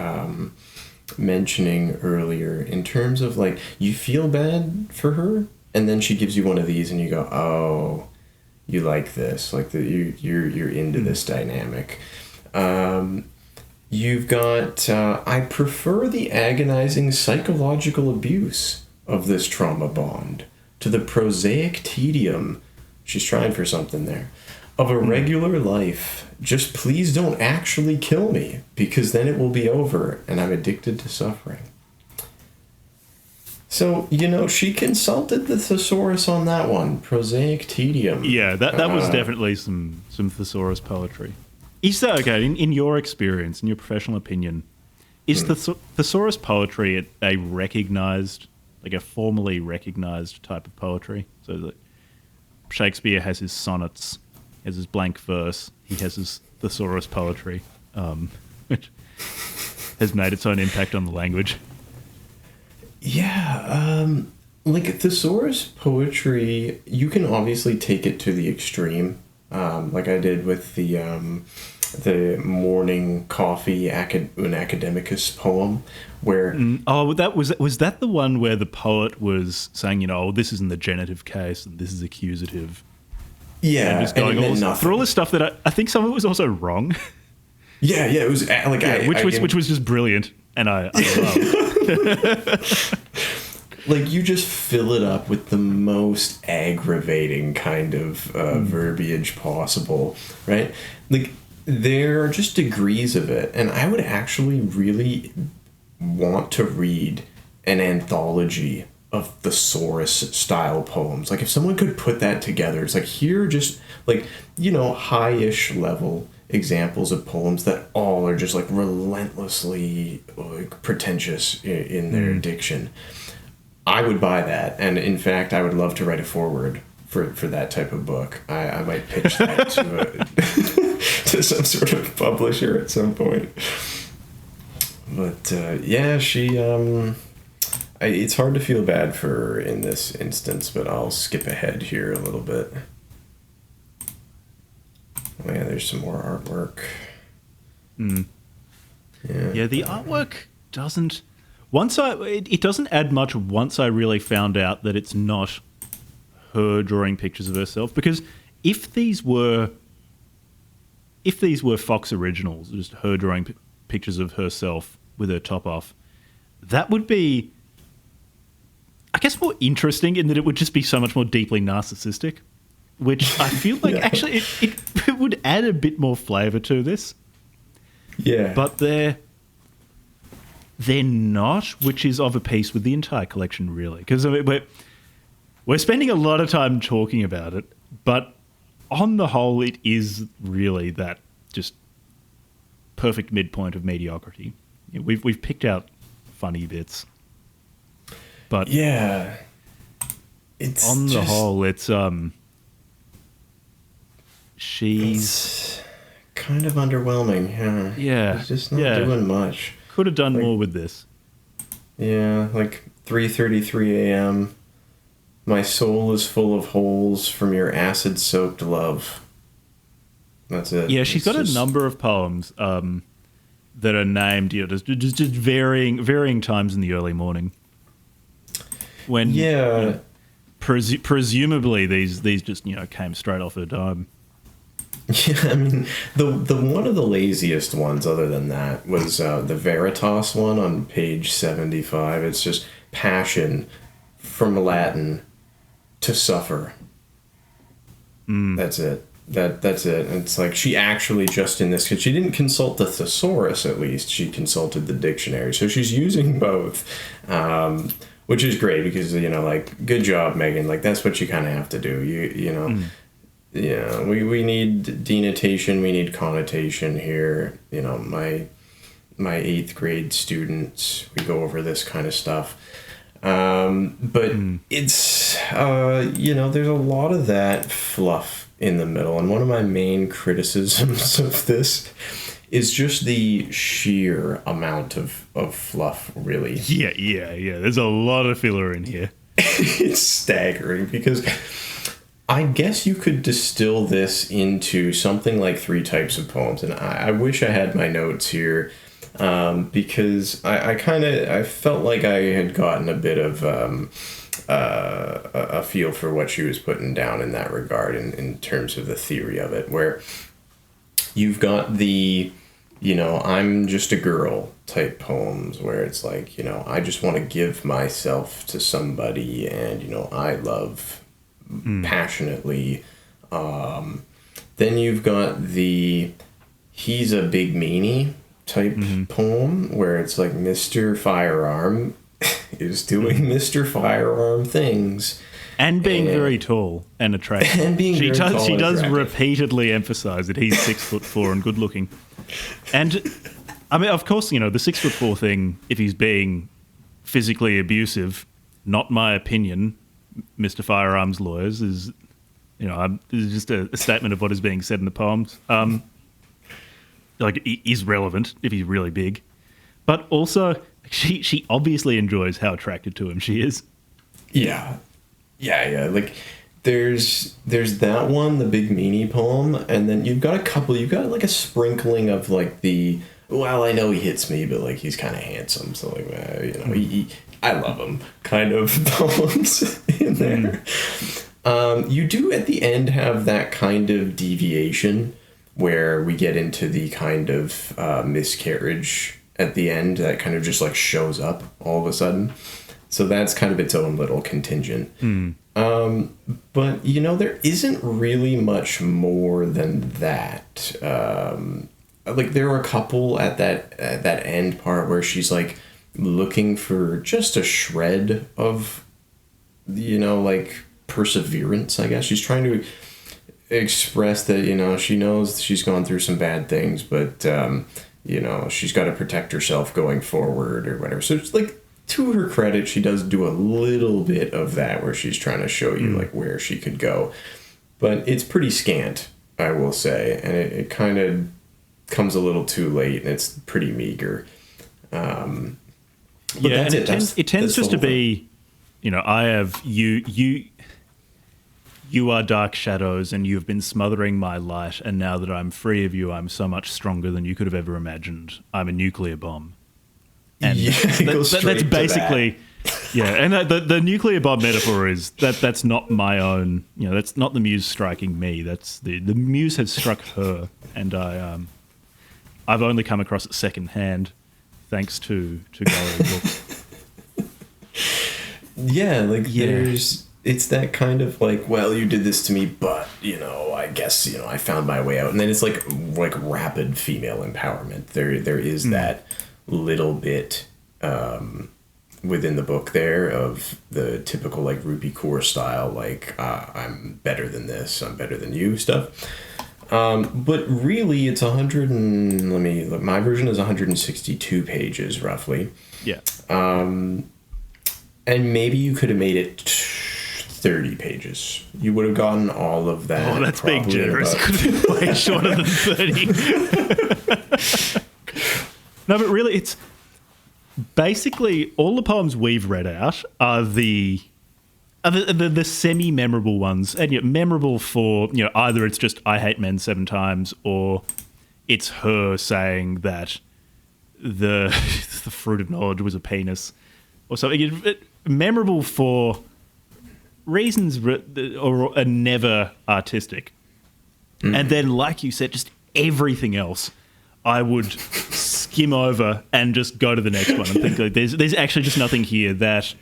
mentioning earlier in terms of like you feel bad for her, and then she gives you one of these, and you go, oh, you like this, like you're into this dynamic. You've got I prefer the agonizing psychological abuse of this trauma bond to the prosaic tedium, she's trying for something there, of a regular life. Just please don't actually kill me, because then it will be over and I'm addicted to suffering. So, she consulted the thesaurus on that one, prosaic tedium. Yeah, that was definitely some thesaurus poetry. Is that, okay, in your experience, in your professional opinion, is the thesaurus poetry a recognized, like a formally recognized type of poetry? So that Shakespeare has his sonnets, has his blank verse, he has his thesaurus poetry, which has made its own impact on the language. Yeah, like thesaurus poetry, you can obviously take it to the extreme, like I did with the morning coffee un academicus poem, where was that the one where the poet was saying, this is in the genitive case and this is accusative. Yeah, and just going and it meant through all this stuff that I think some of it was also wrong. Yeah, it was like which was just brilliant, and I love. Like, you just fill it up with the most aggravating kind of verbiage possible, right? Like, there are just degrees of it, and I would actually really want to read an anthology of thesaurus-style poems. Like, if someone could put that together, it's like, here are just, like, high-ish level examples of poems that all are just, like, relentlessly pretentious in their diction. I would buy that, and in fact, I would love to write a foreword for that type of book. I might pitch that to some sort of publisher at some point. But yeah, she. It's hard to feel bad for her in this instance, but I'll skip ahead here a little bit. Oh yeah, there's some more artwork. Yeah, the artwork doesn't. It doesn't add much once I really found out that it's not her drawing pictures of herself, because if these were Fox originals, just her drawing pictures of herself with her top off, that would be, I guess, more interesting in that it would just be so much more deeply narcissistic, which I feel like actually it would add a bit more flavour to this. Yeah. But they're not, which is of a piece with the entire collection, really. Because we're spending a lot of time talking about it, but on the whole, it is really that just perfect midpoint of mediocrity. We've picked out funny bits, but yeah, it's on the whole, it's she's kind of underwhelming. Yeah, it's just not doing much. Could have done more with this. Yeah, like 3:33 a.m. My soul is full of holes from your acid-soaked love. That's it. Yeah, she's got a number of poems that are named, just varying times in the early morning. When presumably these just came straight off her dime. Yeah, I mean, the one of the laziest ones other than that was the Veritas one on page 75. It's just passion from Latin to suffer. That's it. That's it. And it's like she actually just in this, because she didn't consult the thesaurus, at least she consulted the dictionary, so she's using both, which is great because like, good job, Megan. Like, that's what you kind of have to do. Yeah, we need denotation, we need connotation here. My 8th grade students, we go over this kind of stuff. But it's, there's a lot of that fluff in the middle. And one of my main criticisms of this is just the sheer amount of fluff, really. Yeah. There's a lot of filler in here. It's staggering because I guess you could distill this into something like 3 types of poems. And I wish I had my notes here. Because I felt like I had gotten a bit of a feel for what she was putting down in that regard in terms of the theory of it, where you've got the, I'm just a girl type poems where it's like, I just want to give myself to somebody and, I love passionately. Then you've got the he's a big meanie type poem where it's like Mr. Firearm is doing Mr. Firearm things. And being very tall and attractive. And being she very tall and She does attractive. repeatedly emphasise that he's 6'4" and good looking. And I mean, of course, the 6'4" thing, if he's being physically abusive, not my opinion, Mr. Firearms lawyers, is just a statement of what is being said in the poems. Is relevant if he's really big. But also, she obviously enjoys how attracted to him she is. Yeah. Yeah. Like, there's that one, the Big Meanie poem, and then you've got like a sprinkling of like well, I know he hits me, but like he's kind of handsome, so like, I love him kind of poems in there. You do at the end have that kind of deviation where we get into the kind of miscarriage at the end that kind of just like shows up all of a sudden. So that's kind of its own little contingent. But, there isn't really much more than that. Like, there are a couple at that end part where she's, like, looking for just a shred of, like, perseverance, I guess. She's trying to express that, she knows she's gone through some bad things, but, she's got to protect herself going forward or whatever. So it's, like, to her credit, she does do a little bit of that where she's trying to show you like where she could go. But it's pretty scant, I will say. And it kind of comes a little too late and it's pretty meager. But that's it. It tends just to be, I have you are dark shadows and you've been smothering my light. And now that I'm free of you, I'm so much stronger than you could have ever imagined. I'm a nuclear bomb. And that's basically, and the nuclear bomb metaphor is that's not my own, that's not the muse striking me. That's the muse has struck her, and I've only come across it secondhand, thanks to Gallery's book. It's that kind of like, well, you did this to me, but I guess I found my way out, and then it's like rapid female empowerment. There is that little bit within the book there of the typical like Rupi Kaur style, like I'm better than this, I'm better than you stuff. But really it's my version is 162 pages roughly. Yeah. And maybe you could have made it 30 pages. You would have gotten all of that. Oh, that's being generous. Could have been way shorter than 30. No, but really, it's basically all the poems we've read out are the semi-memorable ones, and memorable for either it's just I hate men 7 times, or it's her saying that the fruit of knowledge was a penis, or something. Memorable for reasons or are never artistic, and then like you said, just everything else I would skim over and just go to the next one and think like there's actually just nothing here that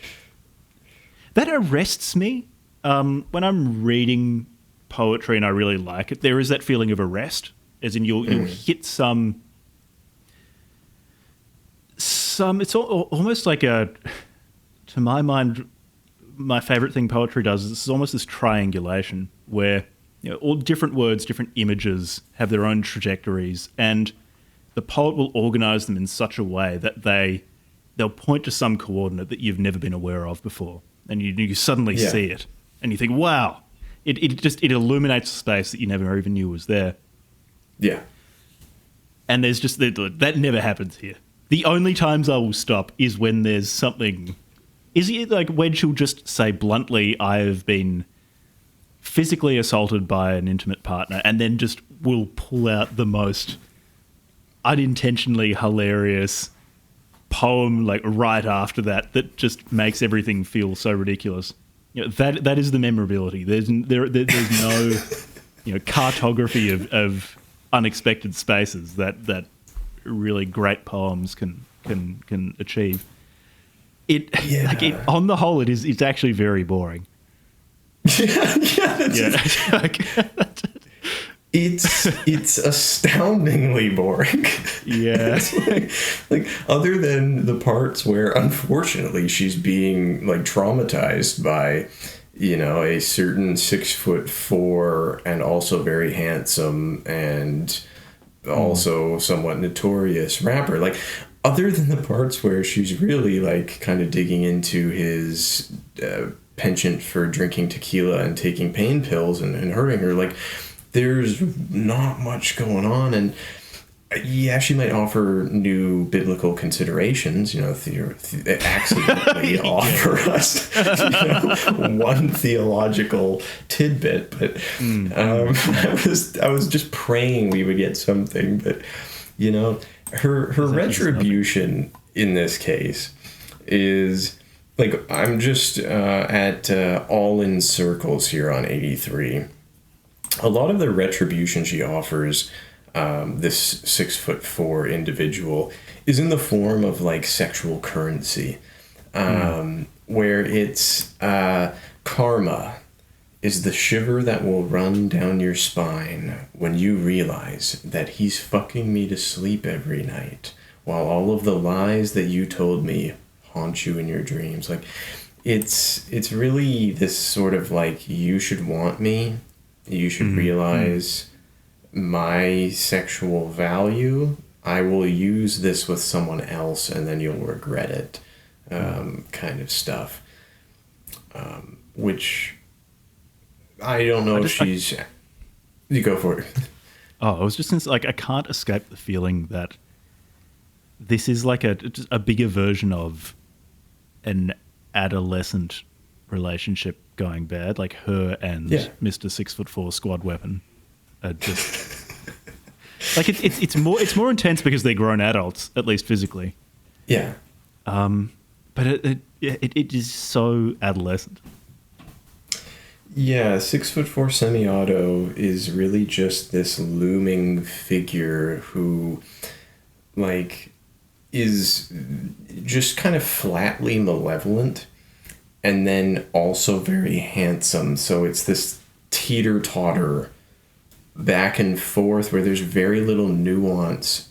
arrests me. When I'm reading poetry and I really like it, there is that feeling of arrest, as in you'll hit some. It's almost like to my mind, my favorite thing poetry does is it's almost this triangulation where all different words, different images have their own trajectories, and the poet will organize them in such a way that they'll point to some coordinate that you've never been aware of before, and you suddenly see it, and you think, wow, it illuminates a space that you never even knew was there. Yeah. And there's just that never happens here. The only times I will stop is when there's something. Is it like when she'll just say bluntly, I have been physically assaulted by an intimate partner, and then just will pull out the most unintentionally hilarious poem like right after that just makes everything feel so ridiculous. That is the memorability. There's no cartography of unexpected spaces that really great poems can achieve. On the whole, it's actually very boring. It's astoundingly boring. Yeah. It's like other than the parts where unfortunately she's being like traumatized by, a certain 6'4" and also very handsome and also somewhat notorious rapper. Like other than the parts where she's really like kind of digging into his penchant for drinking tequila and taking pain pills and hurting her, like there's not much going on. And yeah, she might offer new biblical considerations, accidentally offer us one theological tidbit, but I was just praying we would get something. But her retribution in this case is like, I'm just at all in circles here on 83. A lot of the retribution she offers this 6'4" individual is in the form of like sexual currency, where it's karma is the shiver that will run down your spine when you realize that he's fucking me to sleep every night while all of the lies that you told me haunt you in your dreams. Like it's really this sort of like, you should want me. You should realize my sexual value. I will use this with someone else and then you'll regret it, kind of stuff. Which I don't know if she's... You go for it. Oh, I was just going to say, like, I can't escape the feeling that this is like a bigger version of an adolescent relationship going bad, like her and Mr. 6'4" squad weapon are just like it's more intense because they're grown adults, at least physically. Yeah. But it is so adolescent. Yeah, 6'4" semi-auto is really just this looming figure who, like, is just kind of flatly malevolent and then also very handsome. So it's this teeter-totter back and forth where there's very little nuance.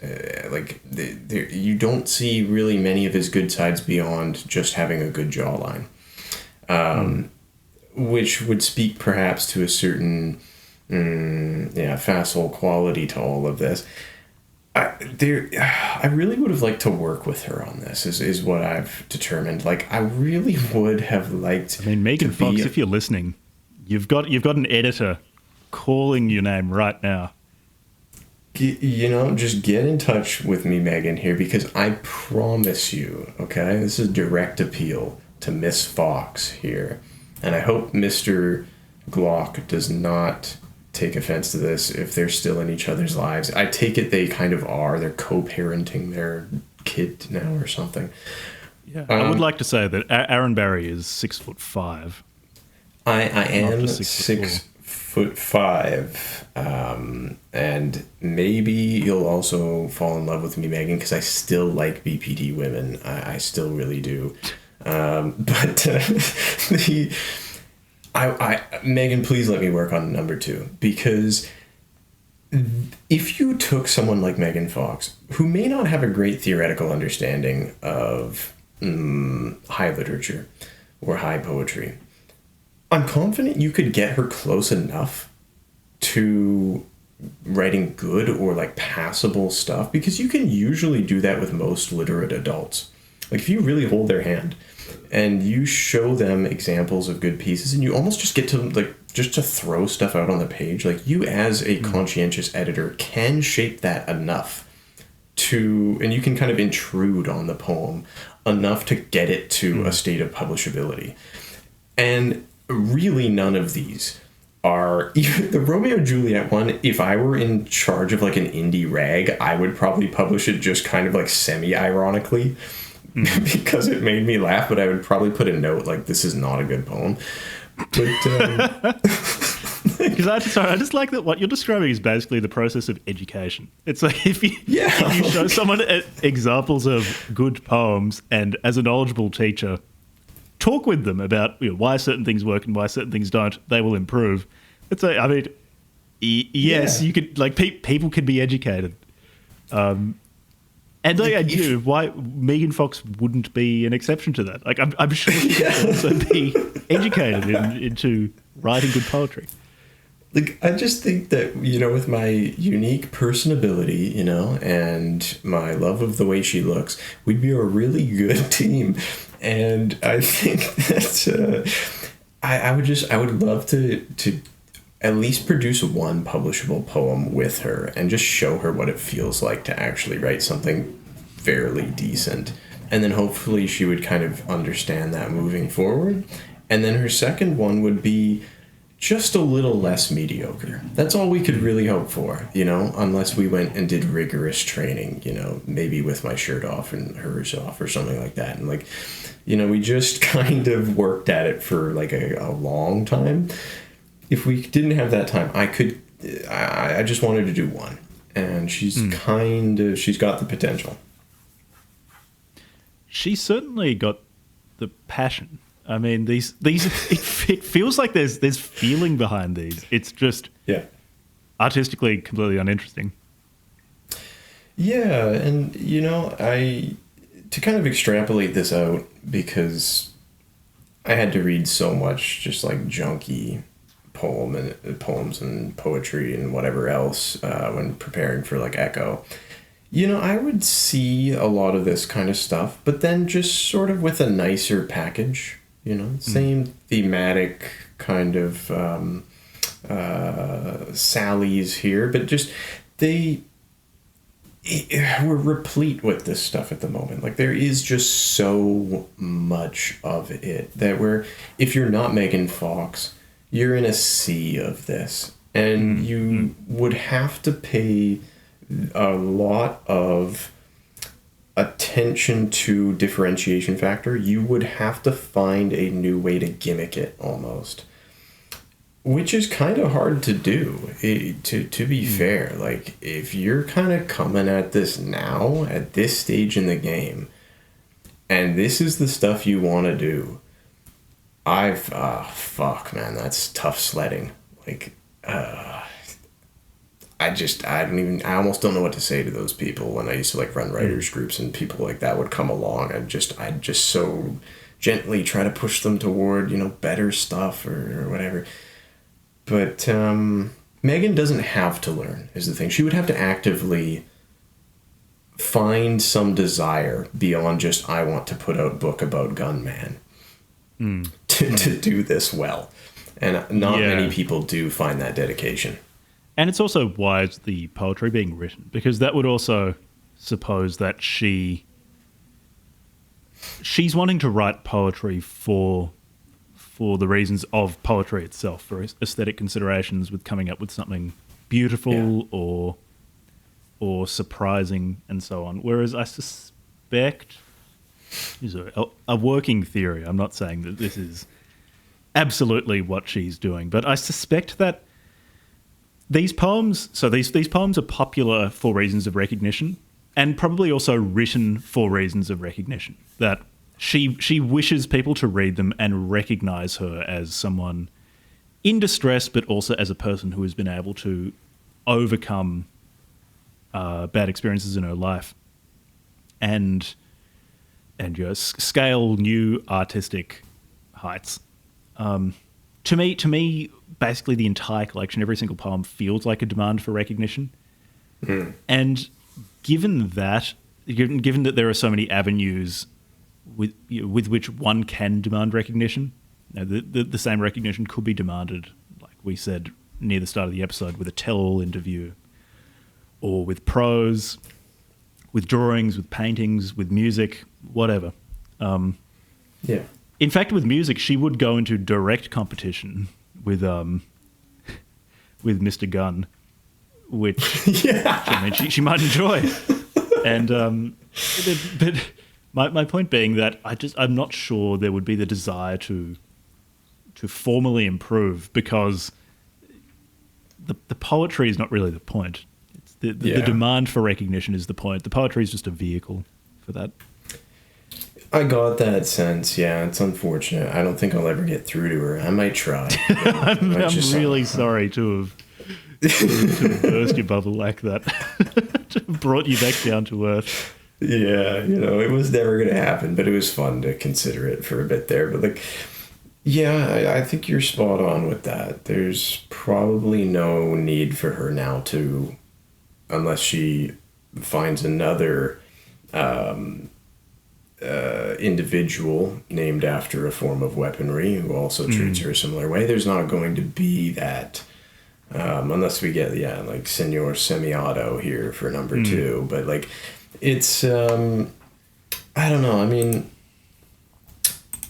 You don't see really many of his good sides beyond just having a good jawline. Which would speak perhaps to a certain facile quality to all of this. I really would have liked to work with her on this, is what I've determined. Like, I really would have liked... I mean, Megan Fox, if you're listening, you've got an editor calling your name right now. Just get in touch with me, Megan, here, because I promise you, okay, this is direct appeal to Miss Fox here. And I hope Mr. Glock does not take offense to this if they're still in each other's lives. I take it they kind of are. They're co-parenting their kid now or something. Yeah, I would like to say that Aaron Barry is 6'5". I am 6'5", and maybe you'll also fall in love with me, Megan, because I still like BPD women. I still really do. Megan, please let me work on number 2, because if you took someone like Megan Fox, who may not have a great theoretical understanding of high literature or high poetry, I'm confident you could get her close enough to writing good or like passable stuff, because you can usually do that with most literate adults. Like, if you really hold their hand and you show them examples of good pieces and you almost just get to, like, just to throw stuff out on the page, like, you as a conscientious editor can shape that enough to, and you can kind of intrude on the poem enough to get it to a state of publishability. And really none of these are, even the Romeo and Juliet one, if I were in charge of like an indie rag, I would probably publish it just kind of like semi-ironically, because it made me laugh, but I would probably put a note like, this is not a good poem. But because I just like that what you're describing is basically the process of education. It's like if you show someone examples of good poems, and as a knowledgeable teacher, talk with them about why certain things work and why certain things don't, they will improve. It's like, I mean, Yes, you could, like, people can be educated. And like, why Megan Fox wouldn't be an exception to that? Like, I'm sure she could also be educated into writing good poetry. Like, I just think that, with my unique personability, and my love of the way she looks, we'd be a really good team. And I think that I would love to at least produce one publishable poem with her and just show her what it feels like to actually write something fairly decent. And then hopefully she would kind of understand that moving forward. And then her second one would be just a little less mediocre. That's all we could really hope for, unless we went and did rigorous training, maybe with my shirt off and hers off or something like that. And like, we just kind of worked at it for like a long time. If we didn't have that time, I just wanted to do one. And she's got the potential. She's certainly got the passion. I mean, these it feels like there's feeling behind these. It's just artistically completely uninteresting. Yeah, and to kind of extrapolate this out, because I had to read so much just like junky poems and poetry and whatever else when preparing for like Echo. I would see a lot of this kind of stuff, but then just sort of with a nicer package, same thematic kind of sallies here, but just we're replete with this stuff at the moment. Like, there is just so much of it that if you're not Megan Fox, you're in a sea of this, and you would have to pay a lot of attention to differentiation factor. You would have to find a new way to gimmick it almost, which is kind of hard to do, to be fair. Like, if you're kind of coming at this now, at this stage in the game, and this is the stuff you want to do, fuck, man, that's tough sledding. Like, I almost don't know what to say to those people. When I used to like run writers groups and people like that would come along, I'd just so gently try to push them toward, better stuff or whatever. But Megan doesn't have to learn, is the thing. She would have to actively find some desire beyond just, I want to put out a book about Gunman to do this well. And not many people do find that dedication. And it's also why it's the poetry being written, because that would also suppose that she's wanting to write poetry for the reasons of poetry itself, for aesthetic considerations, with coming up with something beautiful or surprising and so on. Whereas I suspect, a working theory, I'm not saying that this is absolutely what she's doing, but I suspect that these poems are popular for reasons of recognition, and probably also written for reasons of recognition. That she wishes people to read them and recognize her as someone in distress, but also as a person who has been able to overcome bad experiences in her life and scale new artistic heights. To me, basically the entire collection, every single poem feels like a demand for recognition. And given that there are so many avenues with which one can demand recognition, the same recognition could be demanded, like we said near the start of the episode, with a tell-all interview, or with prose, with drawings, with paintings, with music, whatever. In fact, with music, she would go into direct competition with Mr. Gunn, which she might enjoy. And but my point being that I'm not sure there would be the desire to formally improve, because the poetry is not really the point. It's the demand for recognition is the point. The poetry is just a vehicle for that. I got that sense. Yeah, it's unfortunate. I don't think I'll ever get through to her. I might try. I'm really sorry to have to burst your bubble like that. Brought you back down to earth. Yeah, it was never going to happen, but it was fun to consider it for a bit there. But like, yeah, I think you're spot on with that. There's probably no need for her now to, unless she finds another individual named after a form of weaponry who also treats her a similar way. There's not going to be that, unless we get like Senor Semi-Auto here for number 2. But like, it's I don't know. I mean,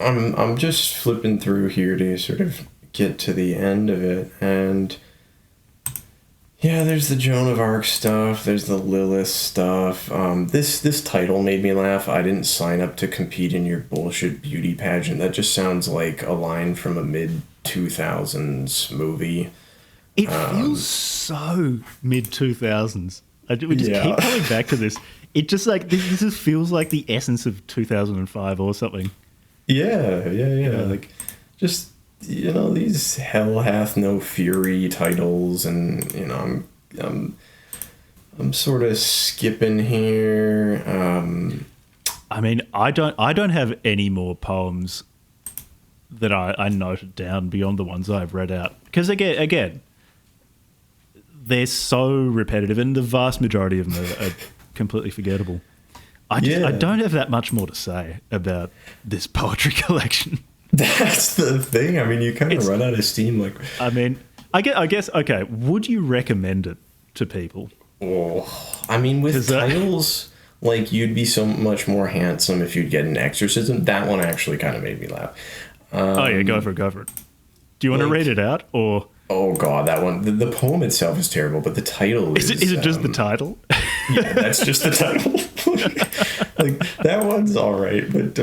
I'm just flipping through here to sort of get to the end of it, and yeah, there's the Joan of Arc stuff, there's the Lilith stuff. This title made me laugh. I didn't sign up to compete in your bullshit beauty pageant. That just sounds like a line from a mid-2000s movie. It feels so mid-2000s. We just keep coming back to this. It just like, this just feels like the essence of 2005 or something. Yeah. Like, just, these Hell Hath No Fury titles, and, I'm sort of skipping here. I mean, I don't have any more poems that I noted down beyond the ones I've read out. Because again, they're so repetitive, and the vast majority of them are completely forgettable. I don't have that much more to say about this poetry collection. That's the thing. I mean, you kind of run out of steam. Like, I mean, I guess. Okay, would you recommend it to people? Oh, I mean, with titles like "You'd Be So Much More Handsome If You'd Get an Exorcism," that one actually kind of made me laugh. Oh yeah, go for it. Do you want to read it out, or? Oh god, that one. The poem itself is terrible, but the title is. Is it just the title? Yeah, that's just the title. Like, that one's all right, but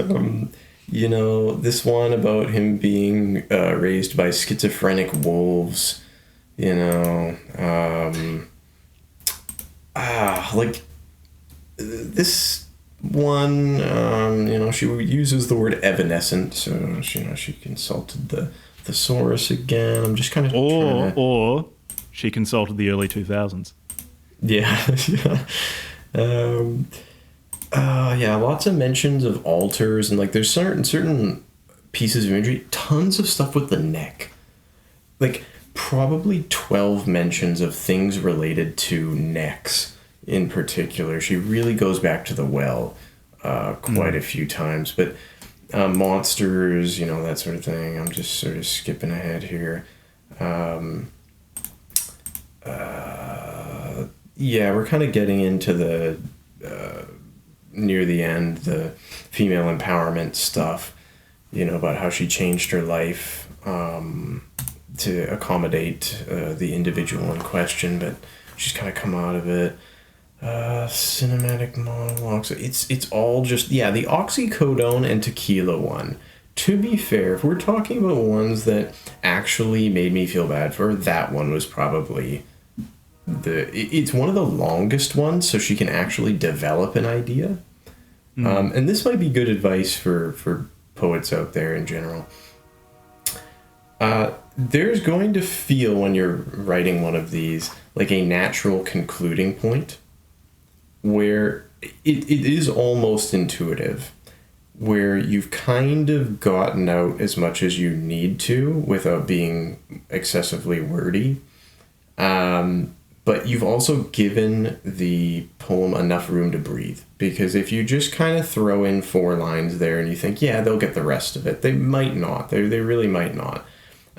this one about him being raised by schizophrenic wolves, like this one, she uses the word evanescent, so she consulted the thesaurus again. I'm just kind of or she consulted the early 2000s. Yeah. Lots of mentions of altars, and like there's certain pieces of imagery, tons of stuff with the neck. Like probably 12 mentions of things related to necks in particular. She really goes back to the well quite a few times, but monsters, that sort of thing. I'm just sort of skipping ahead here. We're kind of getting into the near the end, the female empowerment stuff, about how she changed her life to accommodate the individual in question, but she's kind of come out of it. Cinematic monologues. It's all just, the oxycodone and tequila one. To be fair, if we're talking about ones that actually made me feel bad for her, that one was probably it's one of the longest ones, so she can actually develop an idea. And this might be good advice for poets out there in general. There's going to feel, when you're writing one of these, like a natural concluding point where it is almost intuitive, where you've kind of gotten out as much as you need to without being excessively wordy. But you've also given the poem enough room to breathe. Because if you just kind of throw in 4 lines there and you think, yeah, they'll get the rest of it, they might not. They really might not.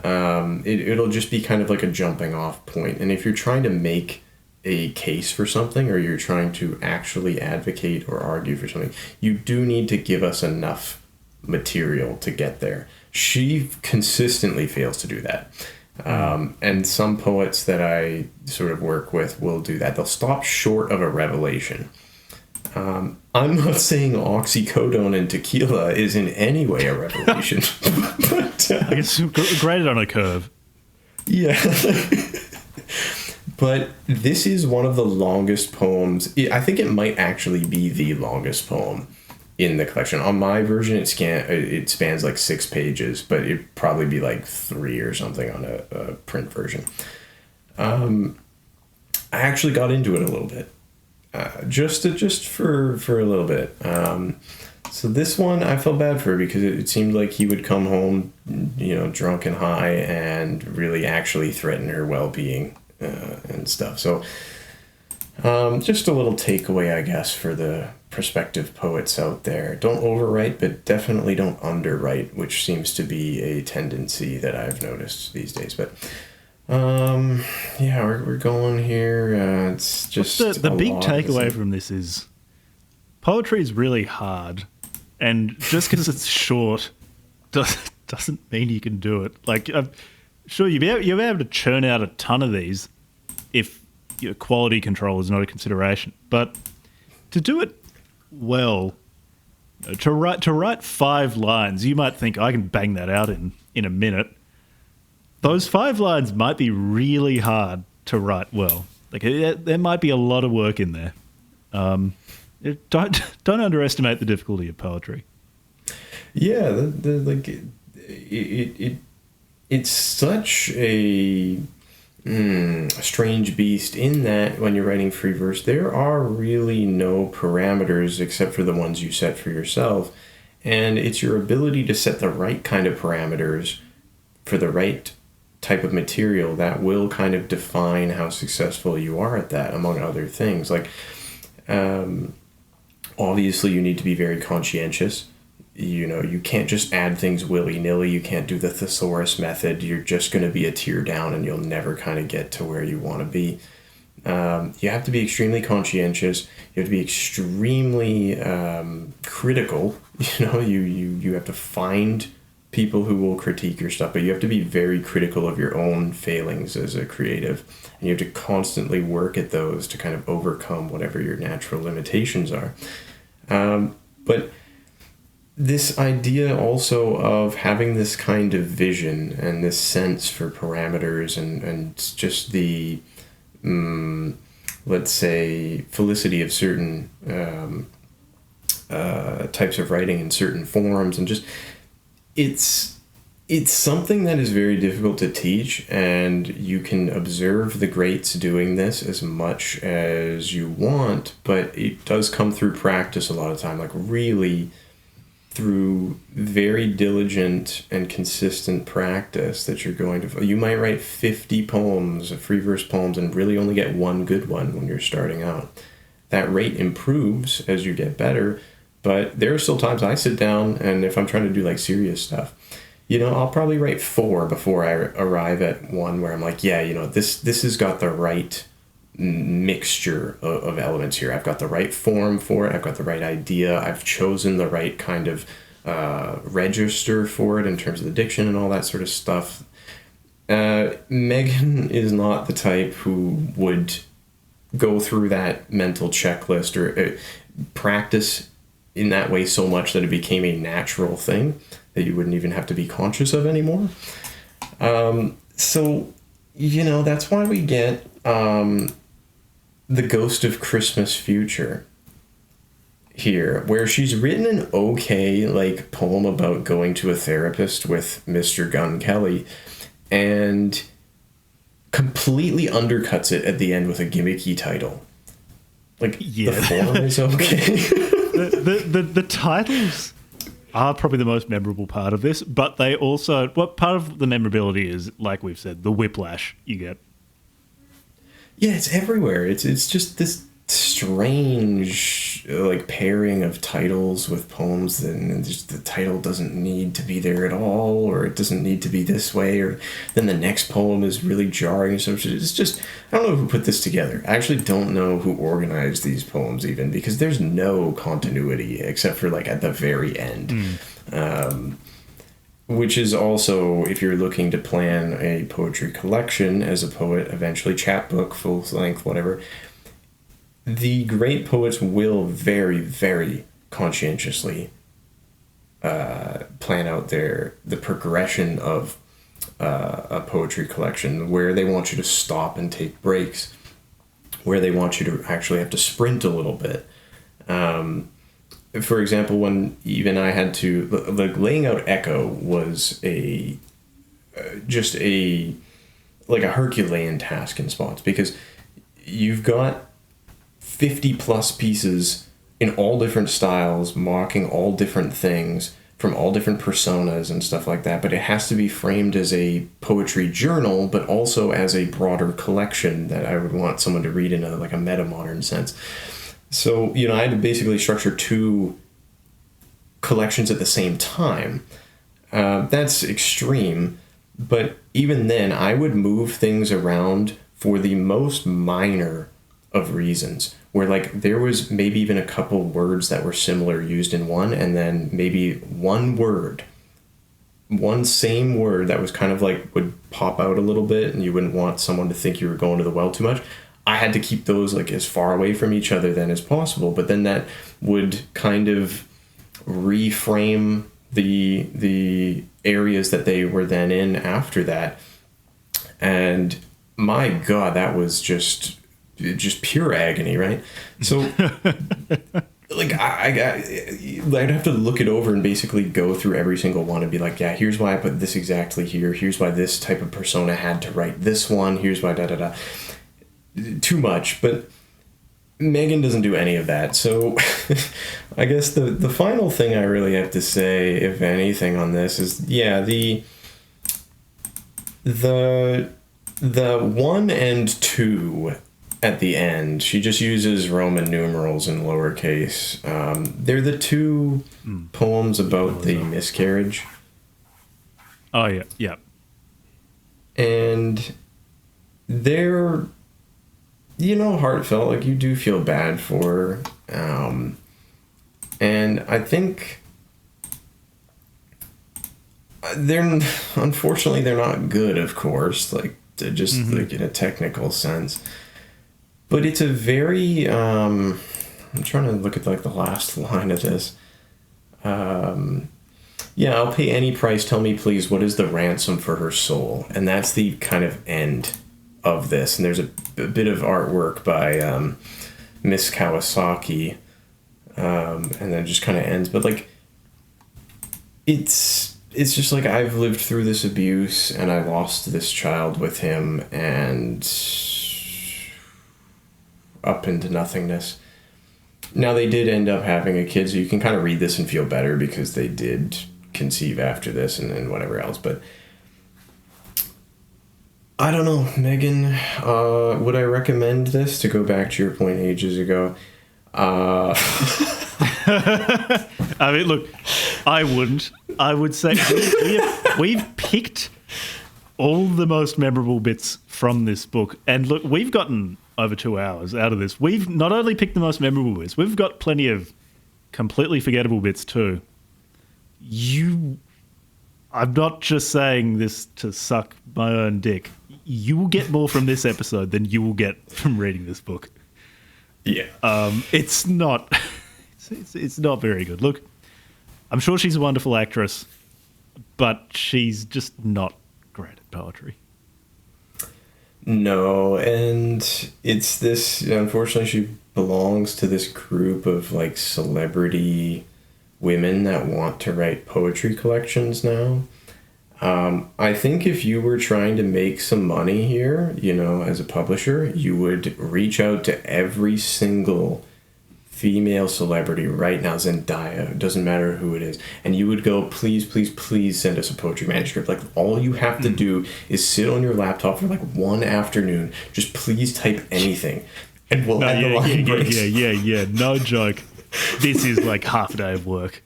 It'll just be kind of like a jumping off point. And if you're trying to make a case for something, or you're trying to actually advocate or argue for something, you do need to give us enough material to get there. She consistently fails to do that. And some poets that I sort of work with will do that. They'll stop short of a revelation. I'm not saying oxycodone and tequila is in any way a revelation. But, I guess graded on a curve. Yeah. But this is one of the longest poems. I think it might actually be the longest poem in the collection. On my version, it spans like 6 pages, but it'd probably be like 3 or something on a print version. I actually got into it a little bit, just for a little bit. So this one I felt bad for because it seemed like he would come home, drunk and high, and really actually threaten her well-being and stuff. So just a little takeaway, I guess, for the prospective poets out there: don't overwrite, but definitely don't underwrite, which seems to be a tendency that I've noticed these days. But yeah, we're going here. It's just the big takeaway from this is poetry is really hard, and just because it's short doesn't mean you can do it. Like, I'm sure you'll be able to churn out a ton of these if your quality control is not a consideration. But to do it well, to write 5 lines, you might think I can bang that out in a minute. Those 5 lines might be really hard to write well. Like, there might be a lot of work in there. Don't underestimate the difficulty of poetry. Yeah, it's such a strange beast in that when you're writing free verse, there are really no parameters except for the ones you set for yourself, and it's your ability to set the right kind of parameters for the right type of material that will kind of define how successful you are at that, among other things. Like, obviously you need to be very conscientious. You can't just add things willy-nilly. You can't do the thesaurus method. You're just going to be a tier down and you'll never kind of get to where you want to be. You have to be extremely conscientious. You have to be extremely critical. You have to find people who will critique your stuff, but you have to be very critical of your own failings as a creative. And you have to constantly work at those to kind of overcome whatever your natural limitations are. But this idea also of having this kind of vision and this sense for parameters and just the, let's say, felicity of certain types of writing in certain forms, and just it's something that is very difficult to teach, and you can observe the greats doing this as much as you want, but it does come through practice a lot of time, like really through very diligent and consistent practice that you're going to... You might write 50 poems, free verse poems, and really only get one good one when you're starting out. That rate improves as you get better, but there are still times I sit down, and if I'm trying to do like serious stuff, I'll probably write 4 before I arrive at one where I'm like, this has got the right mixture of elements here. I've got the right form for it. I've got the right idea. I've chosen the right kind of register for it in terms of the diction and all that sort of stuff. Megan is not the type who would go through that mental checklist or practice in that way so much that it became a natural thing that you wouldn't even have to be conscious of anymore. So, that's why we get The Ghost of Christmas Future here, where she's written an okay, poem about going to a therapist with Mr. Gunn Kelly, and completely undercuts it at the end with a gimmicky title. The form is okay. the titles are probably the most memorable part of this, but they also... part of the memorability is, like we've said, the whiplash you get. Yeah, it's everywhere. It's just this strange pairing of titles with poems, and just the title doesn't need to be there at all, or it doesn't need to be this way, or then the next poem is really jarring. So it's just, I don't know who put this together. I actually don't know who organized these poems even, because there's no continuity except for at the very end. Which is also, if you're looking to plan a poetry collection as a poet, eventually chapbook, full length, whatever, the great poets will very, very conscientiously plan out the progression of a poetry collection, where they want you to stop and take breaks, where they want you to actually have to sprint a little bit. For example, when even I had to... laying out Echo was just a like a Herculean task in spots, because you've got 50 plus pieces in all different styles, mocking all different things from all different personas and stuff like that. But it has to be framed as a poetry journal, but also as a broader collection that I would want someone to read in a meta-modern sense. So, you know, I had to basically structure 2 collections at the same time. That's extreme, but even then, I would move things around for the most minor of reasons, where like there was maybe even a couple words that were similar used in one, and then maybe one same word that was kind of like would pop out a little bit, and you wouldn't want someone to think you were going to the well too much. I had to keep those like as far away from each other then as possible, but then that would kind of reframe the areas that they were then in after that. And my God, that was just pure agony, right? So like I'd have to look it over and basically go through every single one and be like, yeah, here's why I put this exactly here. Here's why this type of persona had to write this one. Here's why da-da-da. Too much, but Megan doesn't do any of that. So I guess the final thing I really have to say, if anything, on this is, yeah, the 1 and 2 at the end, she just uses Roman numerals in lowercase. They're the 2 poems about the miscarriage. Oh, yeah, yeah. And they're, you know, heartfelt. Like, you do feel bad for her. And I think unfortunately they're not good, of course, like just like in a technical sense. But it's a very I'm trying to look at like the last line of this. Yeah, I'll pay any price. Tell me, please, what is the ransom for her soul? And that's the kind of end of this. And there's a bit of artwork by Miss Kawasaki, and then it just kind of ends. But like, it's just like, I've lived through this abuse, and I lost this child with him, and up into nothingness. Now, they did end up having a kid, so you can kind of read this and feel better because they did conceive after this and whatever else. But I don't know, Megan, would I recommend this, to go back to your point ages ago? I mean, look, I wouldn't. I would say we've picked all the most memorable bits from this book. And look, we've gotten over 2 hours out of this. We've not only picked the most memorable bits, we've got plenty of completely forgettable bits too. I'm not just saying this to suck my own dick. You will get more from this episode than you will get from reading this book. Yeah. It's not very good. Look, I'm sure she's a wonderful actress, but she's just not great at poetry. No, and it's this, unfortunately, she belongs to this group of like celebrity women that want to write poetry collections now. I think if you were trying to make some money here, as a publisher, you would reach out to every single female celebrity right now, Zendaya, doesn't matter who it is, and you would go, please, please, please send us a poetry manuscript. Like, all you have to do is sit on your laptop for like one afternoon, just please type anything, and we'll add the line breaks. Yeah, no joke. This is like half a day of work.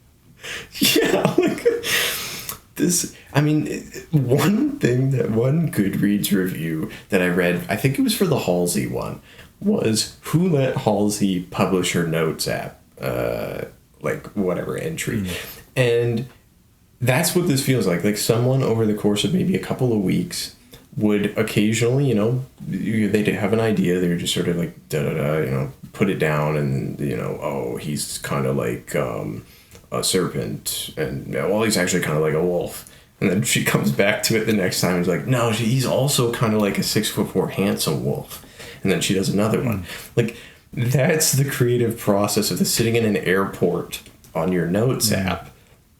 Yeah, like this. I mean, one Goodreads review that I read, I think it was for the Halsey one, was who let Halsey publish her notes app, like whatever entry. And that's what this feels like. Like, someone over the course of maybe a couple of weeks would occasionally, they'd have an idea, they're just sort of like put it down, and oh, he's kind of like a serpent, and well, he's actually kind of like a wolf. And then she comes back to it the next time and is like, no, he's also kind of like a 6'4" handsome wolf. And then she does another one. Like, that's the creative process of the sitting in an airport on your notes app.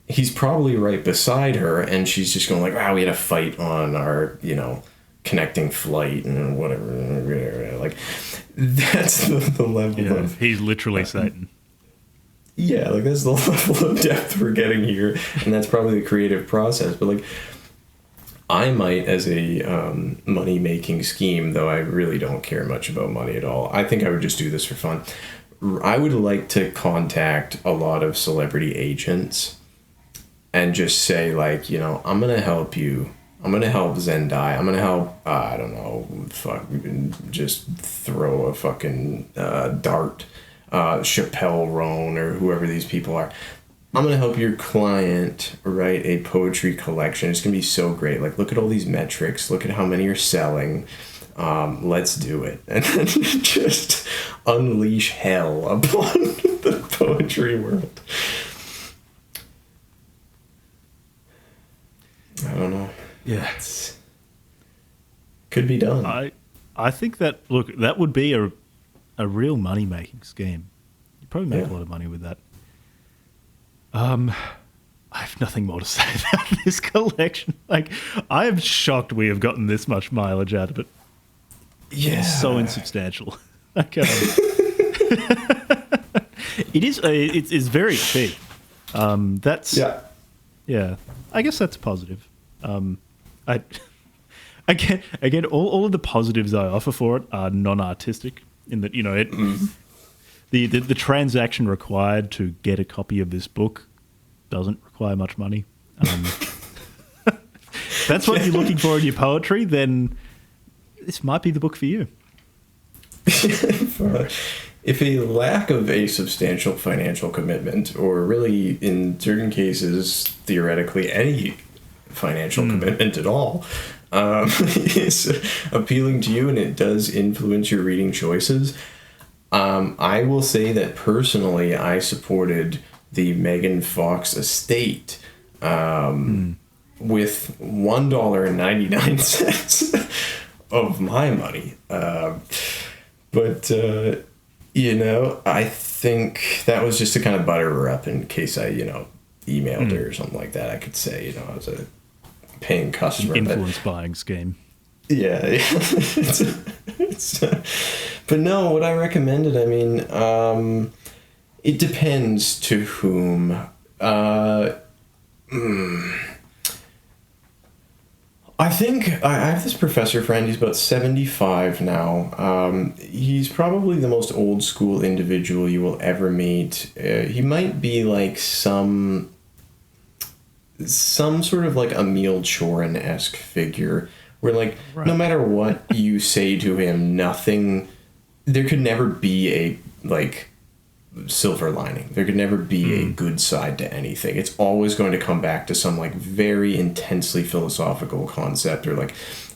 He's probably right beside her, and she's just going like, wow, we had a fight on our, connecting flight and whatever. Like, that's the level of... He's literally Satan. Yeah, like, that's the level of depth we're getting here, and that's probably the creative process. But, like, I might, as a money-making scheme, though I really don't care much about money at all, I think I would just do this for fun. I would like to contact a lot of celebrity agents and just say, like, you know, I'm going to help you. I'm going to help Zendaya. I'm going to help, I don't know, just throw a fucking dart, Chappelle Roan or whoever these people are. I'm going to help your client write a poetry collection. It's going to be so great. Like, look at all these metrics. Look at how many are selling. Let's do it. And then just unleash hell upon the poetry world. I don't know. Yeah. Could be done. I think that, look, that would be a real money-making scheme. You'd probably make a lot of money with that. I have nothing more to say about this collection. Like, I am shocked we have gotten this much mileage out of it. Yeah. It's so insubstantial. Like, it's very cheap. That's... Yeah. I guess that's positive. Again, all of the positives I offer for it are non-artistic in that, you know, the transaction required to get a copy of this book doesn't require much money. That's what you're looking for in your poetry, then this might be the book for you. If a lack of a substantial financial commitment, or really in certain cases, theoretically, any financial commitment at all, is appealing to you and it does influence your reading choices, I will say that personally I supported the Megan Fox estate with $1.99 of my money. But you know, I think that was just to kind of butter her up in case I, you know, emailed her or something like that. I could say, you know, I was a paying customer. Influence buying scheme. Yeah. But no, what I recommended, I mean, it depends to whom. I think I have this professor friend. He's about 75 now. He's probably the most old school individual you will ever meet. He might be like some sort of like Emil Chorin-esque figure, where like no matter what you say to him, there could never be a like silver lining. There could never be a good side to anything. It's always going to come back to some like very intensely philosophical concept or like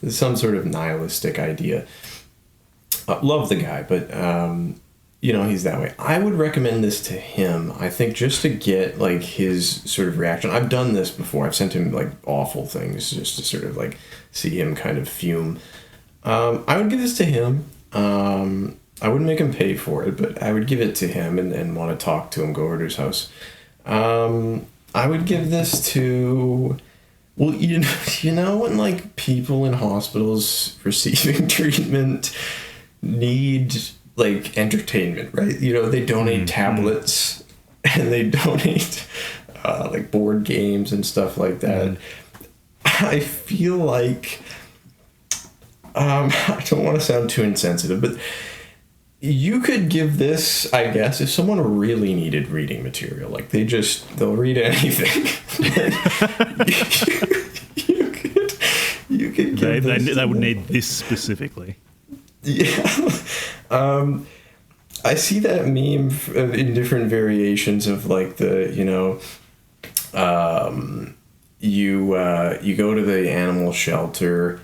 some sort of nihilistic idea. Love the guy, but you know, he's that way. I would recommend this to him, I think, just to get like his sort of reaction. I've done this before. I've sent him like awful things just to sort of like see him kind of fume. I would give this to him. I wouldn't make him pay for it, but I would give it to him and want to talk to him, go over to his house. I would give this to, well, you know when like people in hospitals receiving treatment need like entertainment, right? You know, they donate tablets and they donate like board games and stuff like that. I feel like, I don't want to sound too insensitive, but you could give this, I guess, if someone really needed reading material, like they'll read anything. you could give they would need this specifically. Yeah. I see that meme in different variations of like the, you know, you go to the animal shelter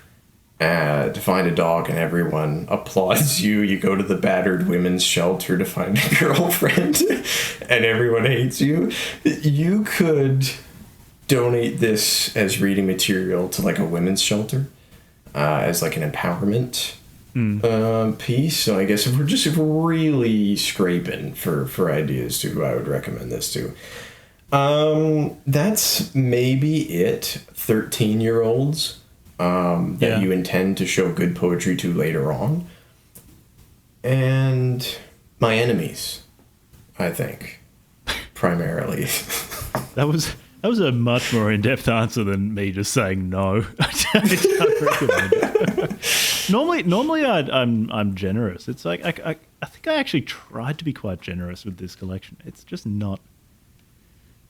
to find a dog and everyone applauds you. You go to the battered women's shelter to find a girlfriend and everyone hates you. You could donate this as reading material to like a women's shelter as like an empowerment piece. So I guess if we're really scraping for ideas to who I would recommend this to, that's maybe it. 13-year-olds. that you intend to show good poetry to later on. And my enemies, I think, primarily. That was a much more in-depth answer than me just saying no. I don't recommend it. Normally I'm generous. It's like I think I actually tried to be quite generous with this collection. It's just not.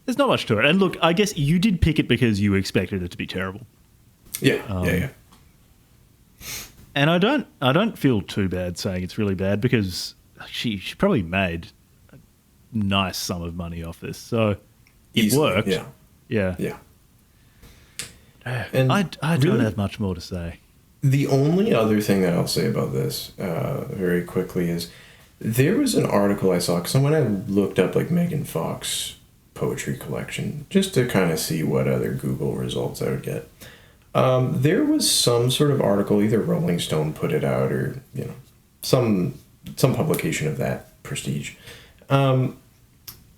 There's not much to it. And look, I guess you did pick it because you expected it to be terrible. Yeah, yeah. And I don't feel too bad saying it's really bad because she probably made a nice sum of money off this. So it Easily, worked. Yeah. And I don't have much more to say. The only other thing that I'll say about this very quickly is there was an article I saw, because when I looked up like Megan Fox poetry collection, just to kind of see what other Google results I would get, there was some sort of article, either Rolling Stone put it out or some publication of that prestige.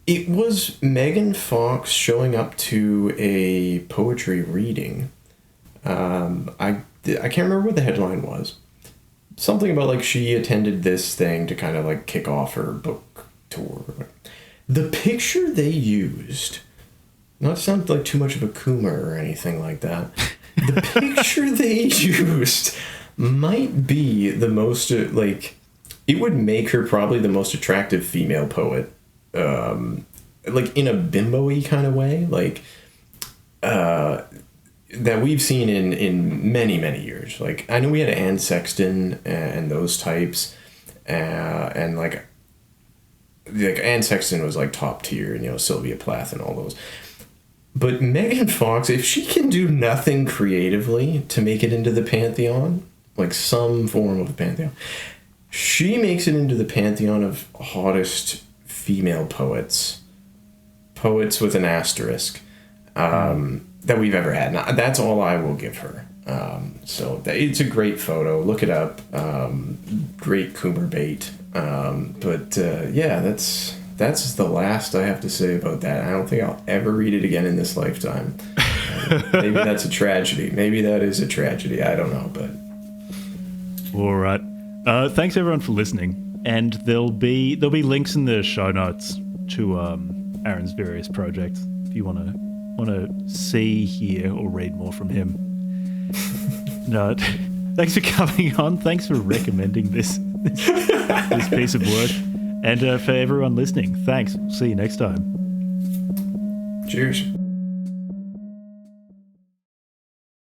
It was Megan Fox showing up to a poetry reading. I can't remember what the headline was. Something about like she attended this thing to kind of like kick off her book tour. The picture they used, not to sound like too much of a coomer or anything like that, the picture they used might be the most, like, it would make her probably the most attractive female poet, like in a bimbo-y kind of way, like, that we've seen in many, many years. Like, I know we had Anne Sexton and those types, and like Anne Sexton was like top tier, and Sylvia Plath and all those. But Megan Fox, if she can do nothing creatively to make it into the pantheon, like some form of the pantheon, she makes it into the pantheon of hottest female poets with an asterisk, that we've ever had. Now, that's all I will give her. So it's a great photo. Look it up. Great coomer bait. Yeah, that's the last I have to say about that. I don't think I'll ever read it again in this lifetime. Maybe that's a tragedy. Maybe that is a tragedy. I don't know, but all right. Thanks everyone for listening, and there'll be links in the show notes to Aaron's various projects if you want to see, hear, or read more from him. No, thanks for coming on. Thanks for recommending this piece of work. And for everyone listening, thanks. See you next time. Cheers.